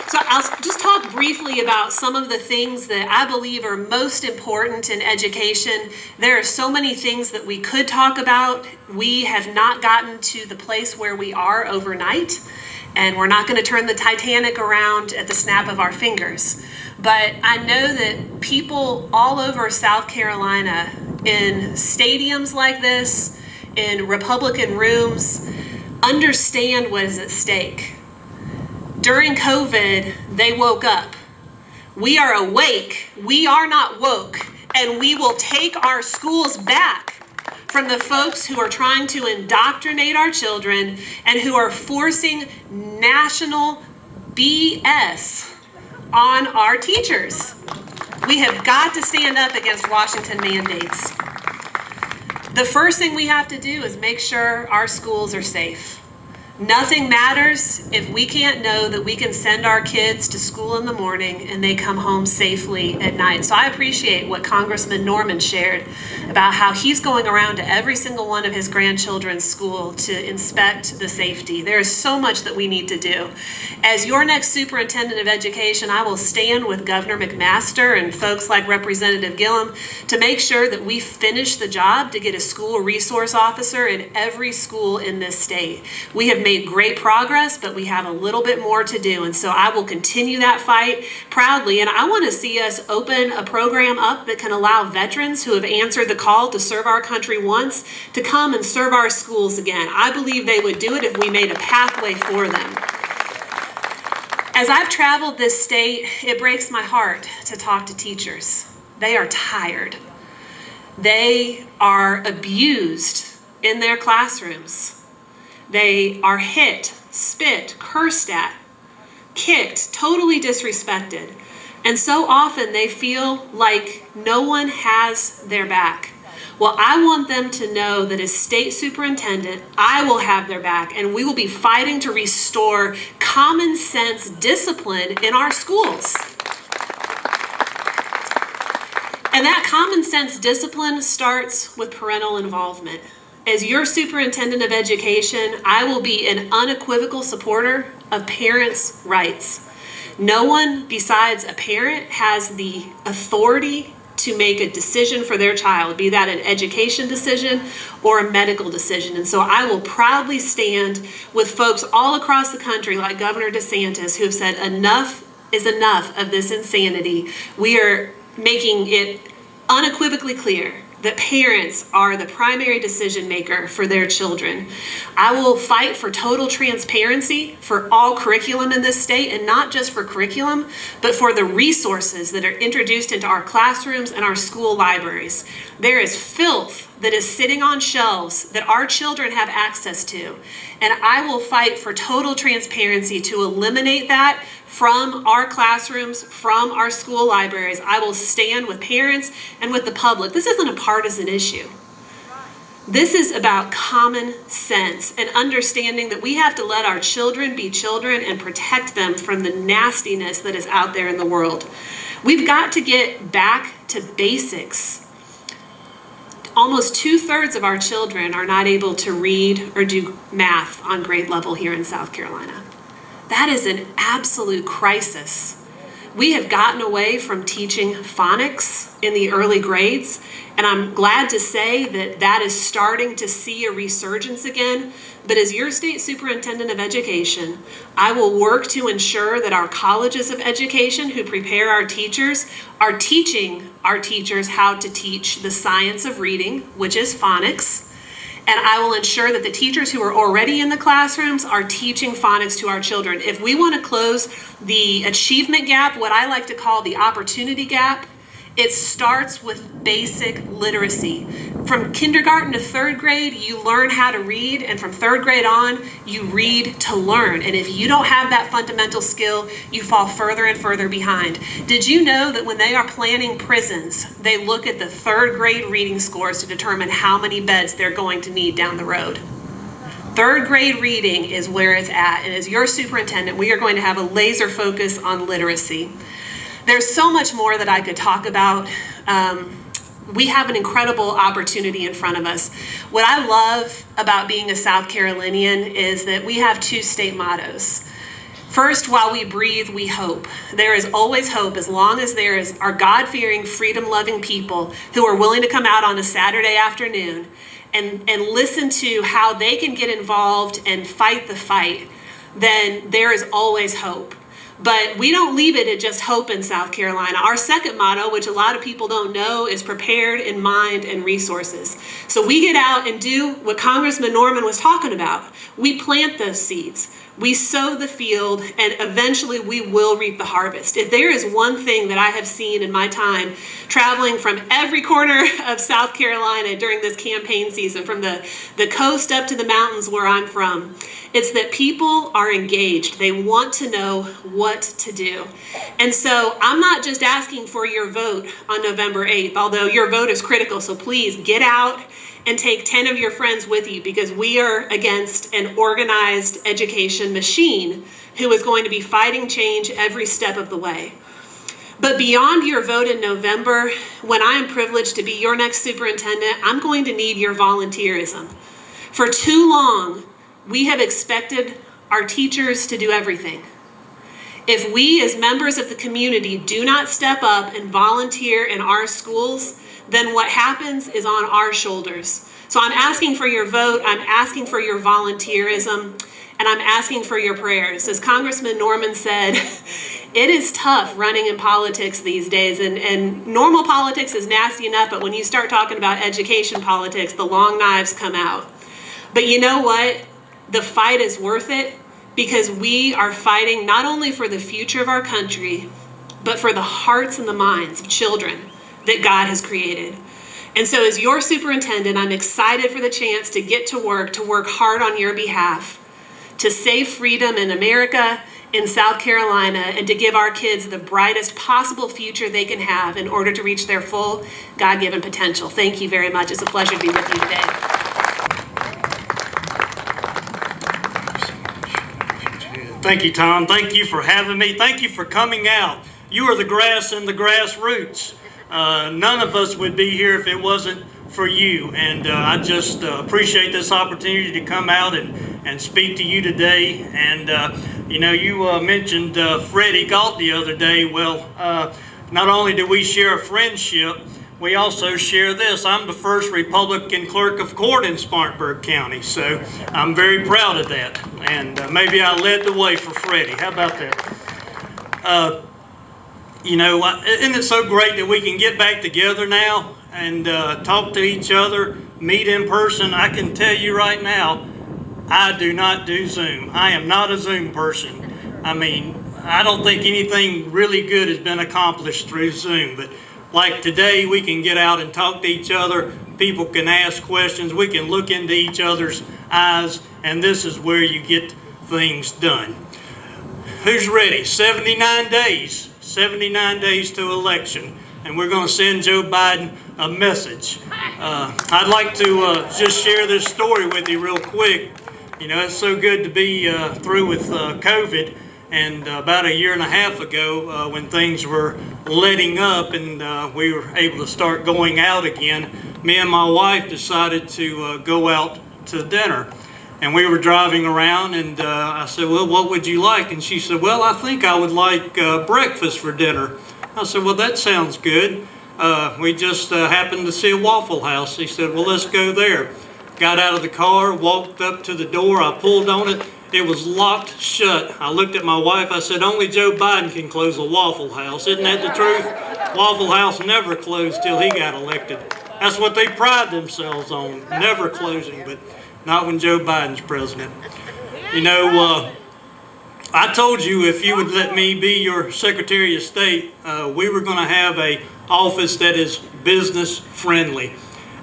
So I'll just talk briefly about some of the things that I believe are most important in education. There are so many things that we could talk about. We have not gotten to the place where we are overnight, and we're not going to turn the Titanic around at the snap of our fingers. But I know that people all over South Carolina, in stadiums like this, in Republican rooms, understand what is at stake. During COVID, they woke up. We are awake. We are not woke. And we will take our schools back from the folks who are trying to indoctrinate our children and who are forcing national BS on our teachers. We have got to stand up against Washington mandates. The first thing we have to do is make sure our schools are safe. Nothing matters if we can't know that we can send our kids to school in the morning and they come home safely at night. So I appreciate what Congressman Norman shared about how he's going around to every single one of his grandchildren's school to inspect the safety. There is so much that we need to do. As your next superintendent of education, I will stand with Governor McMaster and folks like Representative Gillard to make sure that we finish the job to get a school resource officer in every school in this state. We have made great progress, but we have a little bit more to do. And so I will continue that fight proudly. And I want to see us open a program up that can allow veterans who have answered the call to serve our country once to come and serve our schools again. I believe they would do it if we made a pathway for them. As I've traveled this state, it breaks my heart to talk to teachers. They are tired. They are abused in their classrooms. They are hit, spit, cursed at, kicked, totally disrespected. And so often they feel like no one has their back. Well, I want them to know that as state superintendent, I will have their back, and we will be fighting to restore common sense discipline in our schools. And that common sense discipline starts with parental involvement. As your superintendent of education, I will be an unequivocal supporter of parents' rights. No one besides a parent has the authority to make a decision for their child, be that an education decision or a medical decision. And so I will proudly stand with folks all across the country like Governor DeSantis who have said enough is enough of this insanity. We are making it unequivocally clear that parents are the primary decision maker for their children. I will fight for total transparency for all curriculum in this state, and not just for curriculum, but for the resources that are introduced into our classrooms and our school libraries. There is filth that is sitting on shelves that our children have access to, and I will fight for total transparency to eliminate that from our classrooms, from our school libraries. I will stand with parents and with the public. This isn't a partisan issue. This is about common sense and understanding that we have to let our children be children and protect them from the nastiness that is out there in the world. We've got to get back to basics. Almost 2/3 of our children are not able to read or do math on grade level here in South Carolina. That is an absolute crisis. We have gotten away from teaching phonics in the early grades, and I'm glad to say that that is starting to see a resurgence again. But as your state superintendent of education, I will work to ensure that our colleges of education who prepare our teachers are teaching our teachers how to teach the science of reading, which is phonics. And I will ensure that the teachers who are already in the classrooms are teaching phonics to our children. If we want to close the achievement gap, what I like to call the opportunity gap, it starts with basic literacy. From kindergarten to third grade, you learn how to read, and from third grade on, you read to learn. And if you don't have that fundamental skill, you fall further and further behind. Did you know that when they are planning prisons, they look at the third grade reading scores to determine how many beds they're going to need down the road? Third grade reading is where it's at. And as your superintendent, we are going to have a laser focus on literacy. There's so much more that I could talk about. We have an incredible opportunity in front of us. What I love about being a South Carolinian is that we have two state mottos. First, while we breathe, we hope. There is always hope as long as there are God-fearing, freedom-loving people who are willing to come out on a Saturday afternoon and listen to how they can get involved and fight the fight. Then there is always hope. But we don't leave it at just hope in South Carolina. Our second motto, which a lot of people don't know, is prepared in mind and resources. So we get out and do what Congressman Norman was talking about. We plant those seeds. We sow the field, and eventually we will reap the harvest. If there is one thing that I have seen in my time traveling from every corner of South Carolina during this campaign season, from the coast up to the mountains where I'm from, it's that people are engaged. They want to know what to do. And so I'm not just asking for your vote on November 8th, although your vote is critical. So please get out and take 10 of your friends with you, because we are against an organized education machine who is going to be fighting change every step of the way. But beyond your vote in November, when I am privileged to be your next superintendent, I'm going to need your volunteerism. For too long, we have expected our teachers to do everything. If we as members of the community do not step up and volunteer in our schools, then what happens is on our shoulders. So I'm asking for your vote, I'm asking for your volunteerism, and I'm asking for your prayers. As Congressman Norman said, it is tough running in politics these days, and normal politics is nasty enough, but when you start talking about education politics, the long knives come out. But you know what? The fight is worth it, because we are fighting not only for the future of our country, but for the hearts and the minds of children that God has created. And so as your superintendent, I'm excited for the chance to get to work hard on your behalf, to save freedom in America in South Carolina and to give our kids the brightest possible future they can have in order to reach their full God-given potential. Thank you very much. It's a pleasure to be with you today. Thank you, Tom. Thank you for having me. Thank you for coming out. You are the grass and the grassroots. None of us would be here if it wasn't for you. And I just appreciate this opportunity to come out and speak to you today. And, you mentioned Freddie Galt the other day. Well, not only do we share a friendship, we also share this. I'm the first Republican clerk of court in Spartanburg County, so I'm very proud of that. And maybe I led the way for Freddie. How about that? Isn't it so great that we can get back together now and talk to each other, meet in person? I can tell you right now, I do not do Zoom. I am not a Zoom person. I mean, I don't think anything really good has been accomplished through Zoom, but like today, we can get out and talk to each other. People can ask questions. We can look into each other's eyes, and this is where you get things done. Who's ready? 79 days. 79 days to election, and we're going to send Joe Biden a message. I'd like to just share this story with you real quick. It's so good to be through with COVID. And about a year and a half ago, when things were letting up and we were able to start going out again, me and my wife decided to go out to dinner. And we were driving around, and I said, well, what would you like? And she said, well, I think I would like breakfast for dinner. I said, well, that sounds good. We just happened to see a Waffle House. She said, well, let's go there. Got out of the car, walked up to the door, I pulled on it. It was locked shut. I looked at my wife. I said, only Joe Biden can close a Waffle House. Isn't that the truth? Waffle House never closed till he got elected. That's what they pride themselves on, never closing, but not when Joe Biden's president. I told you if you would let me be your Secretary of State, we were going to have an office that is business friendly.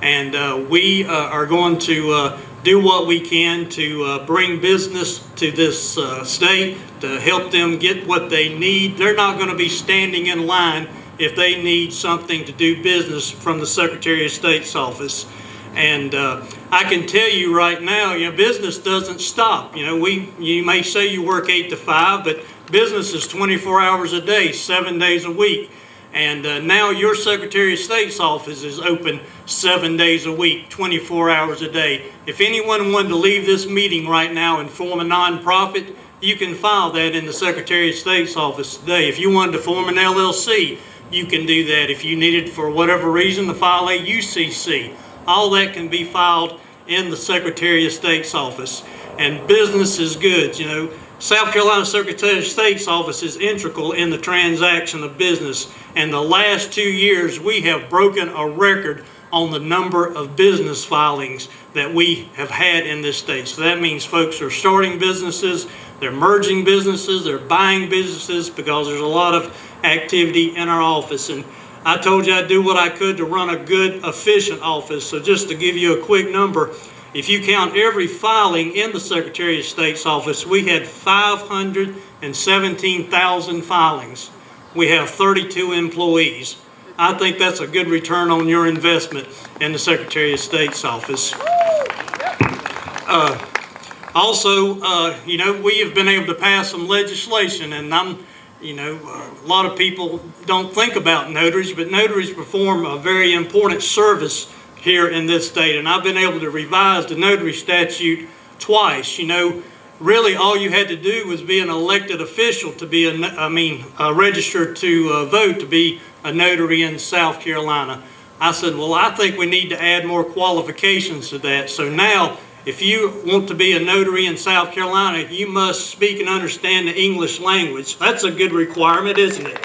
And we are going to do what we can to bring business to this state, to help them get what they need. They're not going to be standing in line if they need something to do business from the Secretary of State's office. And I can tell you right now, business doesn't stop. You may say you work 8 to 5, but business is 24 hours a day, 7 days a week. And now your Secretary of State's office is open 7 days a week, 24 hours a day. If anyone wanted to leave this meeting right now and form a nonprofit, you can file that in the Secretary of State's office today. If you wanted to form an LLC, you can do that. If you needed, for whatever reason, to file a UCC, all that can be filed in the Secretary of State's office. And business is good. South Carolina Secretary of State's office is integral in the transaction of business. And the last 2 years, we have broken a record on the number of business filings that we have had in this state. So that means folks are starting businesses, they're merging businesses, they're buying businesses, because there's a lot of activity in our office. And I told you I'd do what I could to run a good, efficient office. So just to give you a quick number, if you count every filing in the Secretary of State's office, we had 517,000 filings. We have 32 employees. I think that's a good return on your investment in the Secretary of State's office. We have been able to pass some legislation, and a lot of people don't think about notaries, but notaries perform a very important service here in this state, and I've been able to revise the notary statute twice. Really all you had to do was be an elected official to be registered to vote to be a notary in South Carolina. I said, well, I think we need to add more qualifications to that. So now, if you want to be a notary in South Carolina, you must speak and understand the English language. That's a good requirement, isn't it?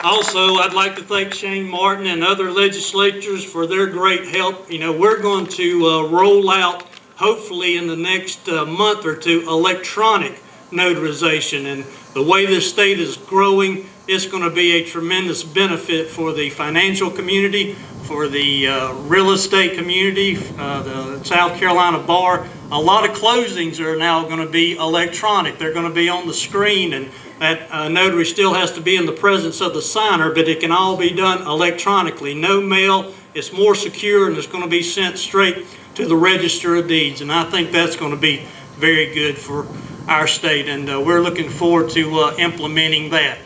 Also, I'd like to thank Shane Martin and other legislators for their great help. We're going to roll out, hopefully in the next month or two, electronic notarization. And the way this state is growing, it's going to be a tremendous benefit for the financial community, for the real estate community, the South Carolina Bar. A lot of closings are now going to be electronic. They're going to be on the screen, and that notary still has to be in the presence of the signer, but it can all be done electronically. No mail. It's more secure, and it's going to be sent straight to the Register of Deeds. And I think that's going to be very good for our state, and we're looking forward to implementing that.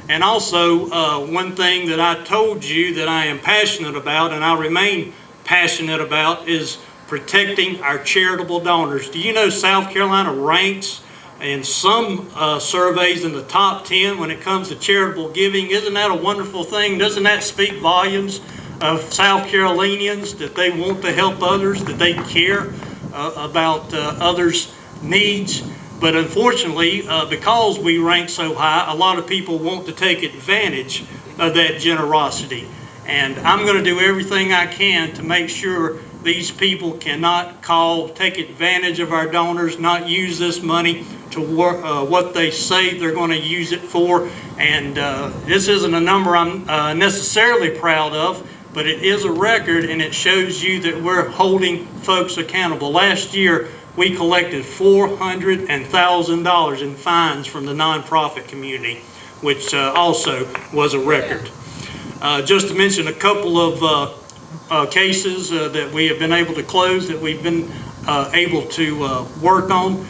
And also, one thing that I told you that I am passionate about, and I remain passionate about, is protecting our charitable donors. Do you know South Carolina ranks in some surveys in the top 10 when it comes to charitable giving? Isn't that a wonderful thing? Doesn't that speak volumes of South Carolinians, that they want to help others, that they care about others' needs? But unfortunately, because we rank so high, a lot of people want to take advantage of that generosity. And I'm going to do everything I can to make sure these people cannot take advantage of our donors, not use this money to what they say they're going to use it for. And this isn't a number I'm necessarily proud of, but it is a record, and it shows you that we're holding folks accountable. Last year, we collected $400,000 in fines from the nonprofit community, which also was a record. Just to mention a couple of cases that we have been able to close, that we've been able to work on.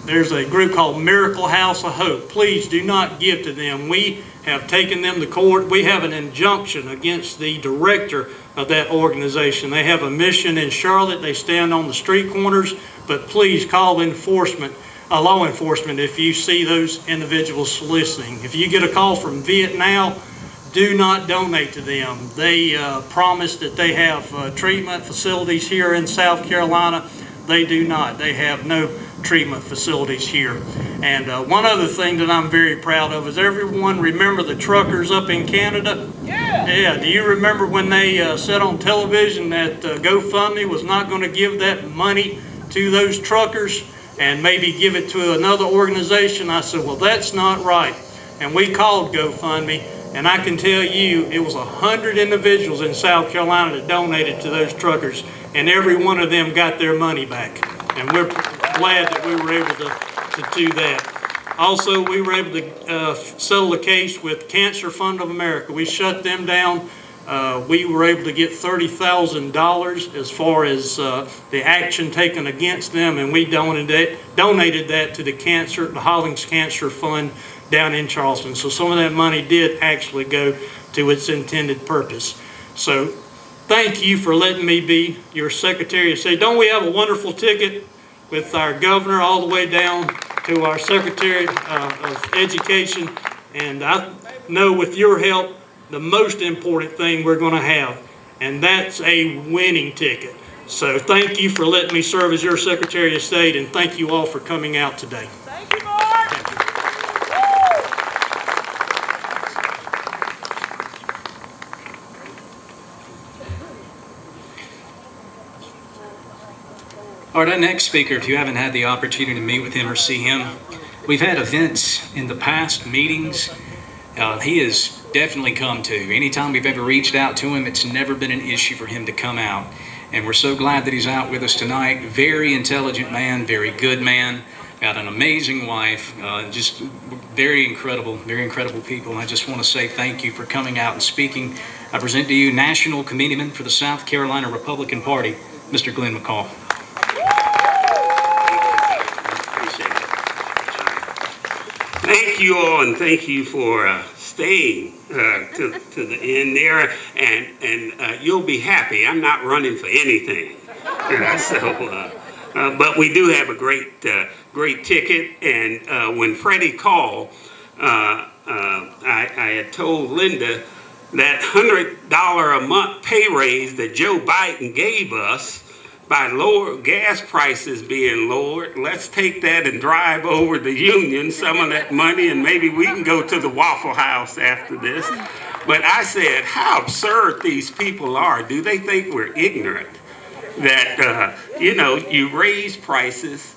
There's a group called Miracle House of Hope. Please do not give to them. We have taken them to court. We have an injunction against the director of that organization. They have a mission in Charlotte. They stand on the street corners, but please call enforcement, law enforcement, if you see those individuals soliciting. If you get a call from Vietnam, do not donate to them. They promise that they have treatment facilities here in South Carolina. They do not. They have no treatment facilities here. And one other thing that I'm very proud of is, everyone remember the truckers up in Canada? Yeah. Do you remember when they said on television that GoFundMe was not going to give that money to those truckers and maybe give it to another organization? I said, well, that's not right. And we called GoFundMe, and I can tell you it was 100 individuals in South Carolina that donated to those truckers, and every one of them got their money back. And we're glad that we were able to do that. Also, we were able to settle a case with Cancer Fund of America. We shut them down. We were able to get $30,000 as far as the action taken against them, and we donated that to the Hollings Cancer Fund down in Charleston. So some of that money did actually go to its intended purpose. So thank you for letting me be your Secretary of State. Don't we have a wonderful ticket with our governor all the way down to our Secretary of Education? And I know with your help, the most important thing we're going to have, and that's a winning ticket. So thank you for letting me serve as your Secretary of State, and thank you all for coming out today. Thank you, Mark. Thank you. All right, our next speaker, if you haven't had the opportunity to meet with him or see him, we've had events in the past, meetings. He has definitely come to. Anytime we've ever reached out to him, it's never been an issue for him to come out. And we're so glad that he's out with us tonight. Very intelligent man, very good man, got an amazing wife, just very incredible people. And I just want to say thank you for coming out and speaking. I present to you National Committeeman for the South Carolina Republican Party, Mr. Glenn McCall. Thank you all, and thank you for staying to the end there, and you'll be happy. I'm not running for anything, but we do have a great ticket. And when Freddie called, I had told Linda that $100 a month pay raise that Joe Biden gave us, by lower gas prices being lowered, let's take that and drive over the Union, some of that money, and maybe we can go to the Waffle House after this. But I said, how absurd these people are. Do they think we're ignorant? That, you raise prices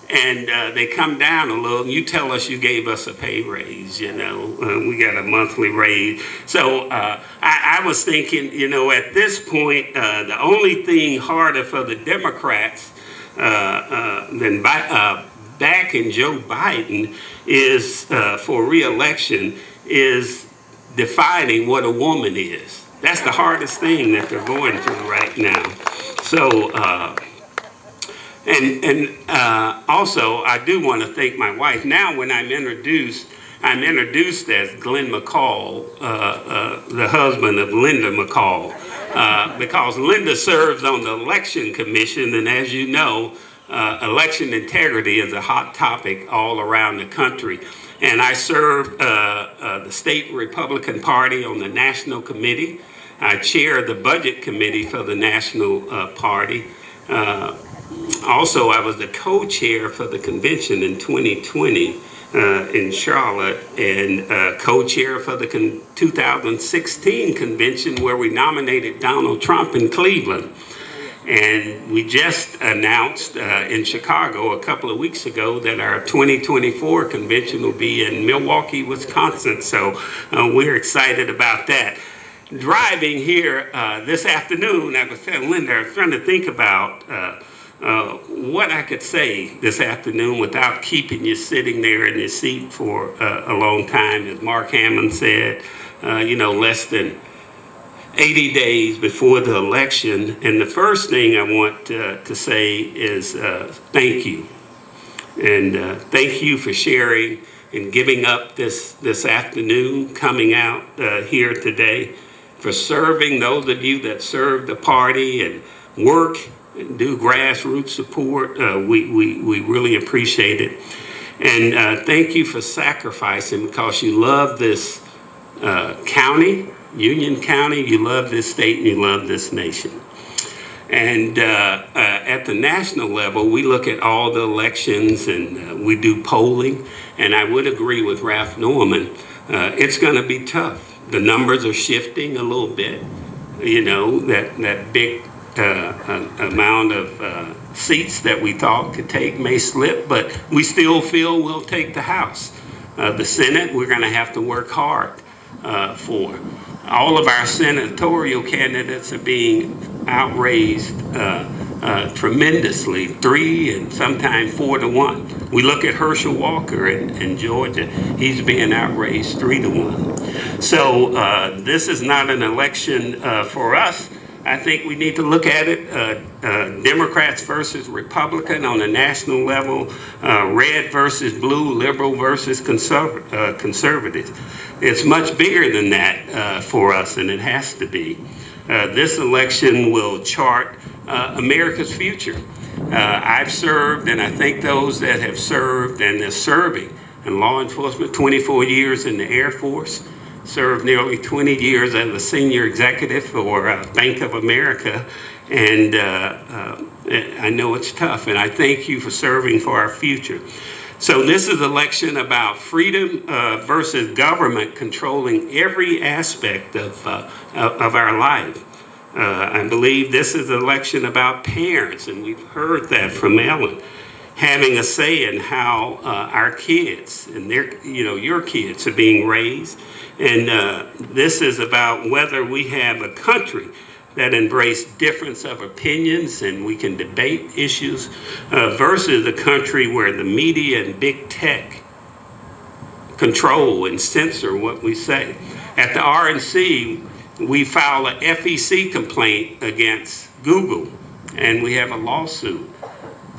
and they come down a little, and you tell us you gave us a pay raise, we got a monthly raise. So I was thinking, at this point, the only thing harder for the Democrats than backing Joe Biden is for re-election is defining what a woman is. That's the hardest thing that they're going through right now. So, also, I do want to thank my wife. Now, when I'm introduced as Glenn McCall, the husband of Linda McCall, because Linda serves on the Election Commission, and as you know, election integrity is a hot topic all around the country. And I serve the state Republican Party on the National Committee. I chair the Budget Committee for the National Party. Also, I was the co-chair for the convention in 2020 in Charlotte, and co-chair for the 2016 convention where we nominated Donald Trump in Cleveland. And we just announced in Chicago a couple of weeks ago that our 2024 convention will be in Milwaukee, Wisconsin. So we're excited about that. Driving here this afternoon, I was telling Linda, I was trying to think about what I could say this afternoon without keeping you sitting there in your seat for a long time. As Mark Hammond said, less than 80 days before the election. And the first thing I want to say is thank you. And thank you for sharing and giving up this afternoon, coming out here today, for serving those of you that serve the party and work and do grassroots support. We really appreciate it. And thank you for sacrificing, because you love this county, Union County, you love this state, and you love this nation. And at the national level, we look at all the elections and we do polling. And I would agree with Ralph Norman, it's going to be tough. The numbers are shifting a little bit. That big amount of seats that we thought could take may slip, but we still feel we'll take the House. The Senate, we're going to have to work hard for. All of our senatorial candidates are being outraised tremendously, 3 and sometimes 4 to 1. We look at Herschel Walker in Georgia, he's being outraised 3 to 1. So this is not an election for us. I think we need to look at it, Democrats versus Republican on a national level, red versus blue, liberal versus conservative. It's much bigger than that for us, and it has to be. This election will chart America's future. I've served, and I think those that have served and are serving in law enforcement, 24 years in the Air Force, served nearly 20 years as a senior executive for Bank of America, and I know it's tough, and I thank you for serving for our future. So this is an election about freedom versus government controlling every aspect of our life. I believe this is an election about parents, and we've heard that from Ellen, having a say in how our kids and your kids are being raised. And this is about whether we have a country that embrace difference of opinions and we can debate issues versus a country where the media and big tech control and censor what we say. At the RNC, we filed a FEC complaint against Google, and we have a lawsuit.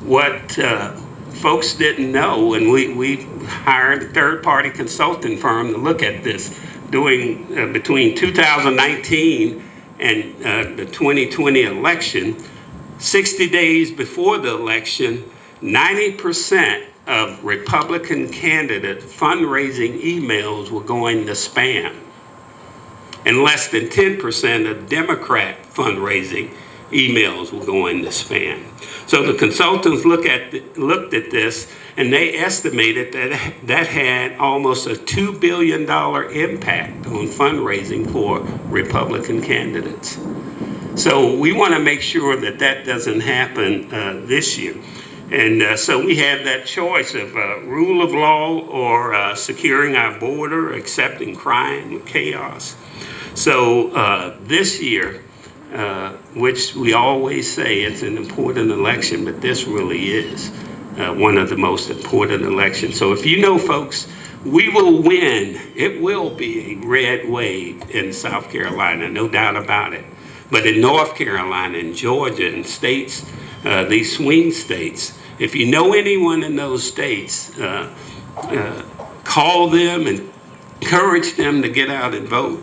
What folks didn't know, and we hired a third-party consulting firm to look at this, doing between 2019 and the 2020 election, 60 days before the election, 90% of Republican candidate fundraising emails were going to spam, and less than 10% of Democrat fundraising emails were going to spam. So the consultants looked at this, and they estimated that had almost a $2 billion impact on fundraising for Republican candidates. So we want to make sure that doesn't happen this year. And so we have that choice of rule of law or securing our border, accepting crime and chaos. So this year, which we always say it's an important election, but this really is one of the most important elections. So if you know, folks, we will win. It will be a red wave in South Carolina, no doubt about it. But in North Carolina and Georgia and states, these swing states, if you know anyone in those states, call them and encourage them to get out and vote.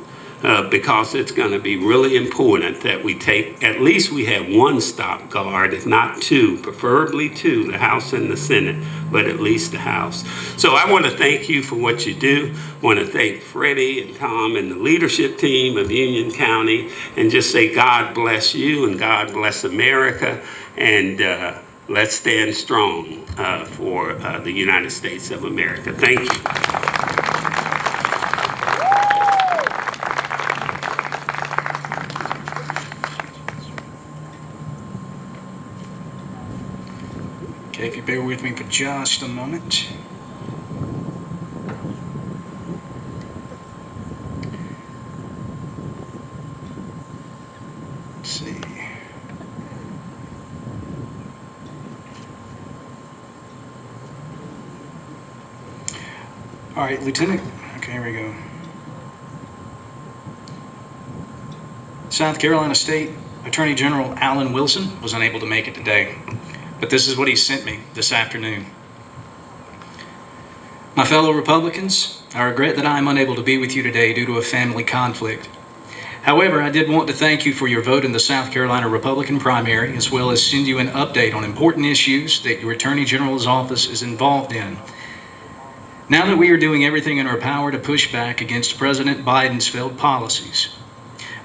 Because it's going to be really important that we take, at least we have one stop guard, if not two, preferably two, the House and the Senate, but at least the House. So I want to thank you for what you do. I want to thank Freddie and Tom and the leadership team of Union County, and just say God bless you and God bless America, and let's stand strong for the United States of America. Thank you. Okay, if you bear with me for just a moment. Let's see. All right, Lieutenant. Okay, here we go. South Carolina State Attorney General Alan Wilson was unable to make it today. But this is what he sent me this afternoon. My fellow Republicans, I regret that I am unable to be with you today due to a family conflict. However, I did want to thank you for your vote in the South Carolina Republican primary, as well as send you an update on important issues that your Attorney General's office is involved in. Now that we are doing everything in our power to push back against President Biden's failed policies,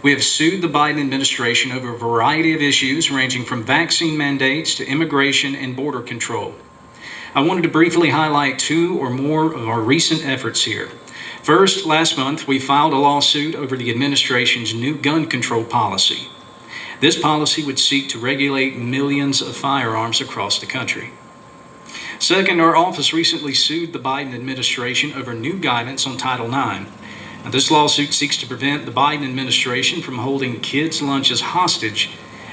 we have sued the Biden administration over a variety of issues ranging from vaccine mandates to immigration and border control. I wanted to briefly highlight two or more of our recent efforts here. First, last month, we filed a lawsuit over the administration's new gun control policy. This policy would seek to regulate millions of firearms across the country. Second, our office recently sued the Biden administration over new guidance on Title IX. Now, this lawsuit seeks to prevent the Biden administration from holding kids' lunches hostage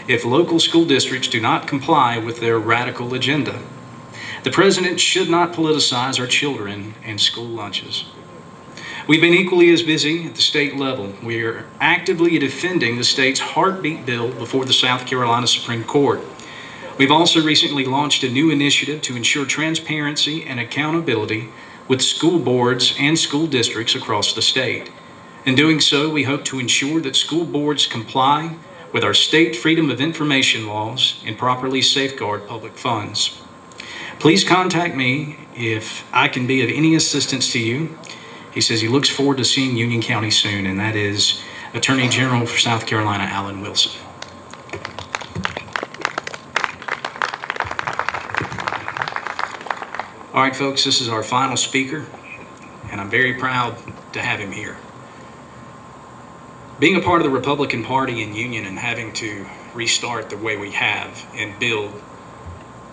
if local school districts do not comply with their radical agenda. The president should not politicize our children and school lunches. We've been equally as busy at the state level. We are actively defending the state's heartbeat bill before the South Carolina Supreme Court. We've also recently launched a new initiative to ensure transparency and accountability with school boards and school districts across the state. In doing so, we hope to ensure that school boards comply with our state freedom of information laws and properly safeguard public funds. Please contact me if I can be of any assistance to you. He says he looks forward to seeing Union County soon, and that is Attorney General for South Carolina, Alan Wilson. All right, folks, this is our final speaker, and I'm very proud to have him here. Being a part of the Republican Party in Union and having to restart the way we have and build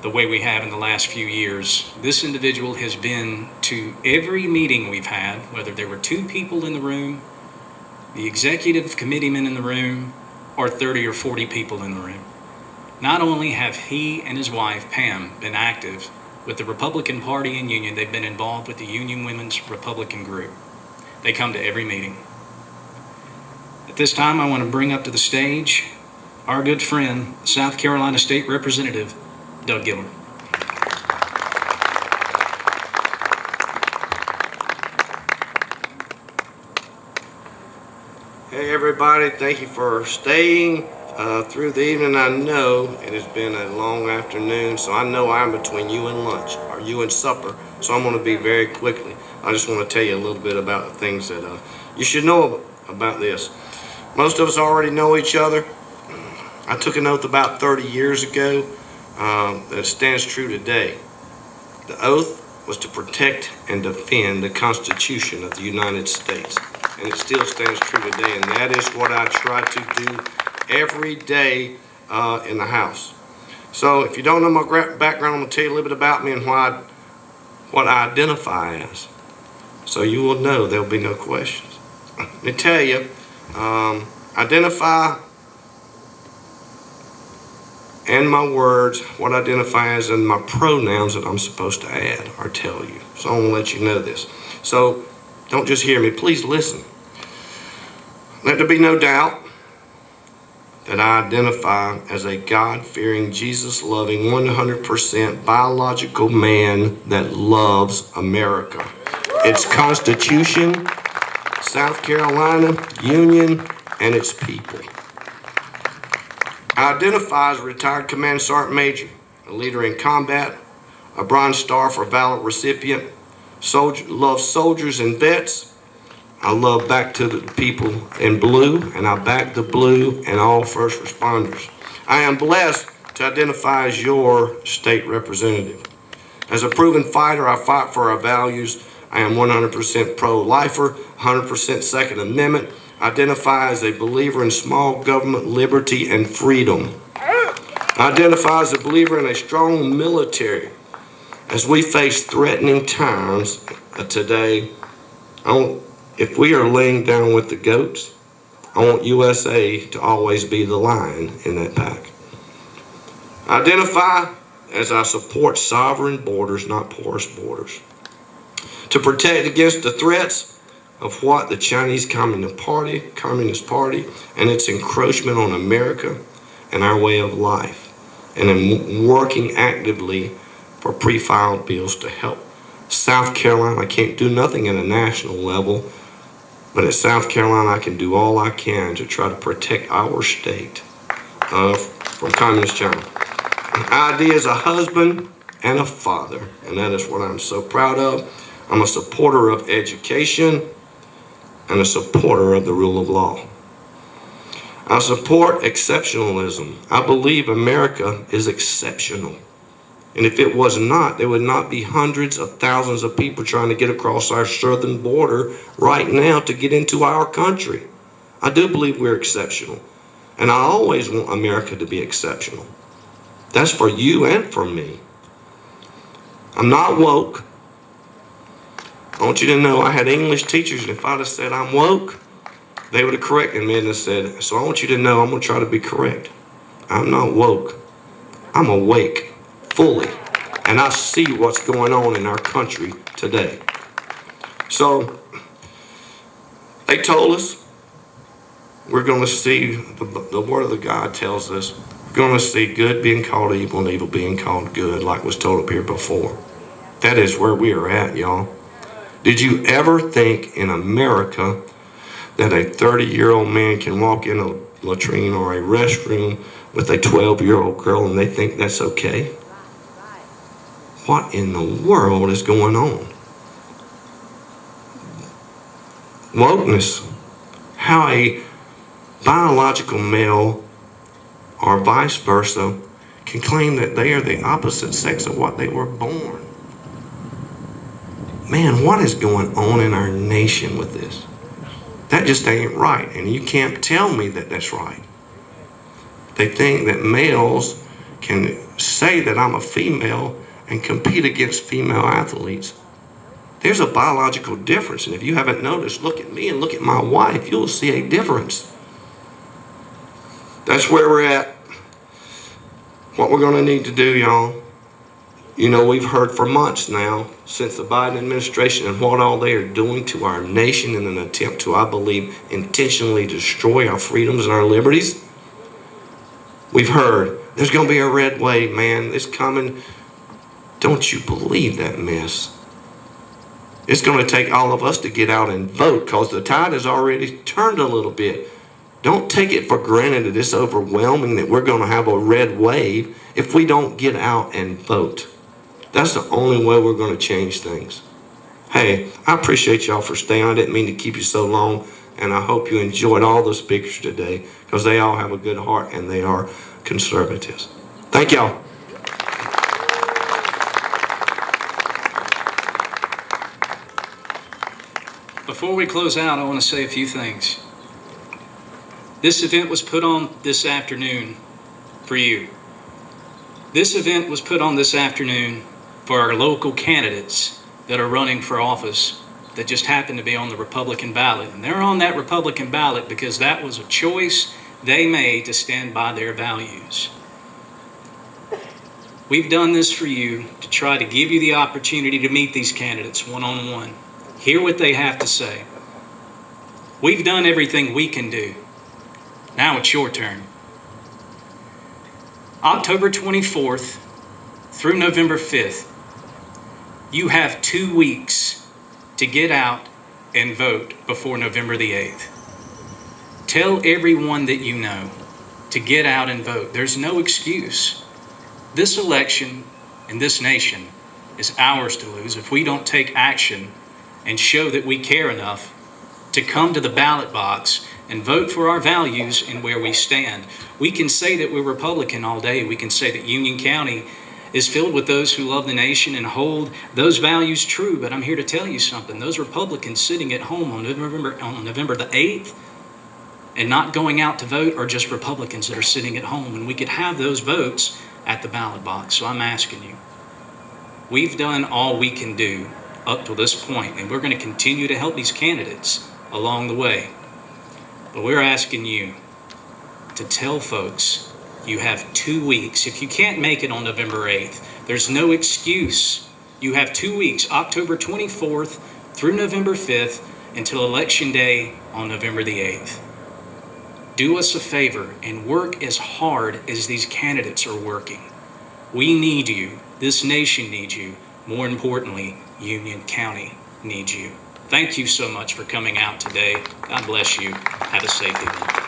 the way we have in the last few years, this individual has been to every meeting we've had, whether there were 2 people in the room, the executive committeemen in the room, or 30 or 40 people in the room. Not only have he and his wife, Pam, been active with the Republican Party in Union, they've been involved with the Union Women's Republican Group. They come to every meeting. At this time, I want to bring up to the stage our good friend, South Carolina State Representative, Doug Gillard. Hey everybody, thank you for staying through the evening. I know it has been a long afternoon, so I know I'm between you and lunch, or you and supper, so I'm going to be very quickly. I just want to tell you a little bit about the things that you should know about this. Most of us already know each other. I took an oath about 30 years ago that stands true today. The oath was to protect and defend the Constitution of the United States, and it still stands true today, and that is what I try to do every day in the House. So if you don't know my background, I'm going to tell you a little bit about me and what I identify as. So you will know there'll be no questions. Let me tell you, identify and my words, what I identify as, and my pronouns that I'm supposed to add or tell you. So I'm going to let you know this. So don't just hear me, please listen. Let there be no doubt that I identify as a God-fearing, Jesus-loving, 100% biological man that loves America, its Constitution, South Carolina, Union, and its people. I identify as a retired Command Sergeant Major, a leader in combat, a Bronze Star for Valor recipient, love soldiers and vets. I love back to the people in blue, and I back the blue and all first responders. I am blessed to identify as your state representative. As a proven fighter, I fight for our values. I am 100% pro-lifer, 100% Second Amendment. Identify as a believer in small government liberty and freedom. Identify as a believer in a strong military. As we face threatening times today, if we are laying down with the goats, I want USA to always be the lion in that pack. Identify as I support sovereign borders, not porous borders. To protect against the threats of what the Chinese Communist Party and its encroachment on America and our way of life. And I'm working actively for pre-filed bills to help South Carolina. I can't do nothing at a national level, but at South Carolina, I can do all I can to try to protect our state from Communist China. I ID as a husband and a father, and that is what I'm so proud of. I'm a supporter of education and a supporter of the rule of law. I support exceptionalism. I believe America is exceptional. And if it was not, there would not be hundreds of thousands of people trying to get across our southern border right now to get into our country. I do believe we're exceptional. And I always want America to be exceptional. That's for you and for me. I'm not woke. I want you to know I had English teachers, and if I'd have said I'm woke, they would have corrected me and have said, so I want you to know I'm going to try to be correct. I'm not woke. I'm awake fully, and I see what's going on in our country today. So they told us we're going to see, the word of the God tells us, we're going to see good being called evil and evil being called good, like was told up here before. That is where we are at, y'all. Did you ever think in America that a 30-year-old man can walk in a latrine or a restroom with a 12-year-old girl and they think that's okay? What in the world is going on? Wokeness. How a biological male or vice versa can claim that they are the opposite sex of what they were born. Man, what is going on in our nation with this? That just ain't right, and you can't tell me that that's right. They think that males can say that I'm a female and compete against female athletes. There's a biological difference, and if you haven't noticed, look at me and look at my wife, you'll see a difference. That's where we're at. What we're going to need to do, y'all. You know, we've heard for months now, since the Biden administration, and what all they are doing to our nation in an attempt to, I believe, intentionally destroy our freedoms and our liberties. We've heard, there's going to be a red wave, man. It's coming. Don't you believe that mess? It's going to take all of us to get out and vote, because the tide has already turned a little bit. Don't take it for granted that it's overwhelming that we're going to have a red wave if we don't get out and vote. That's the only way we're going to change things. Hey, I appreciate y'all for staying. I didn't mean to keep you so long, and I hope you enjoyed all the speakers today, because they all have a good heart and they are conservatives. Thank y'all. Before we close out, I want to say a few things. This event was put on this afternoon for you. This event was put on this afternoon for our local candidates that are running for office that just happen to be on the Republican ballot. And they're on that Republican ballot because that was a choice they made to stand by their values. We've done this for you to try to give you the opportunity to meet these candidates one-on-one, hear what they have to say. We've done everything we can do. Now it's your turn. October 24th through November 5th, you have 2 weeks to get out and vote before November the 8th. Tell everyone that you know to get out and vote. There's no excuse. This election and this nation is ours to lose if we don't take action and show that we care enough to come to the ballot box and vote for our values and where we stand. We can say that we're Republican all day. We can say that Union County is filled with those who love the nation and hold those values true. But I'm here to tell you something. Those Republicans sitting at home on November the 8th and not going out to vote are just Republicans that are sitting at home. And we could have those votes at the ballot box. So I'm asking you, we've done all we can do up to this point, and we're going to continue to help these candidates along the way. But we're asking you to tell folks you have 2 weeks. If you can't make it on November 8th, there's no excuse. You have 2 weeks, October 24th through November 5th, until Election Day on November the 8th. Do us a favor and work as hard as these candidates are working. We need you. This nation needs you. More importantly, Union County needs you. Thank you so much for coming out today. God bless you. Have a safe evening.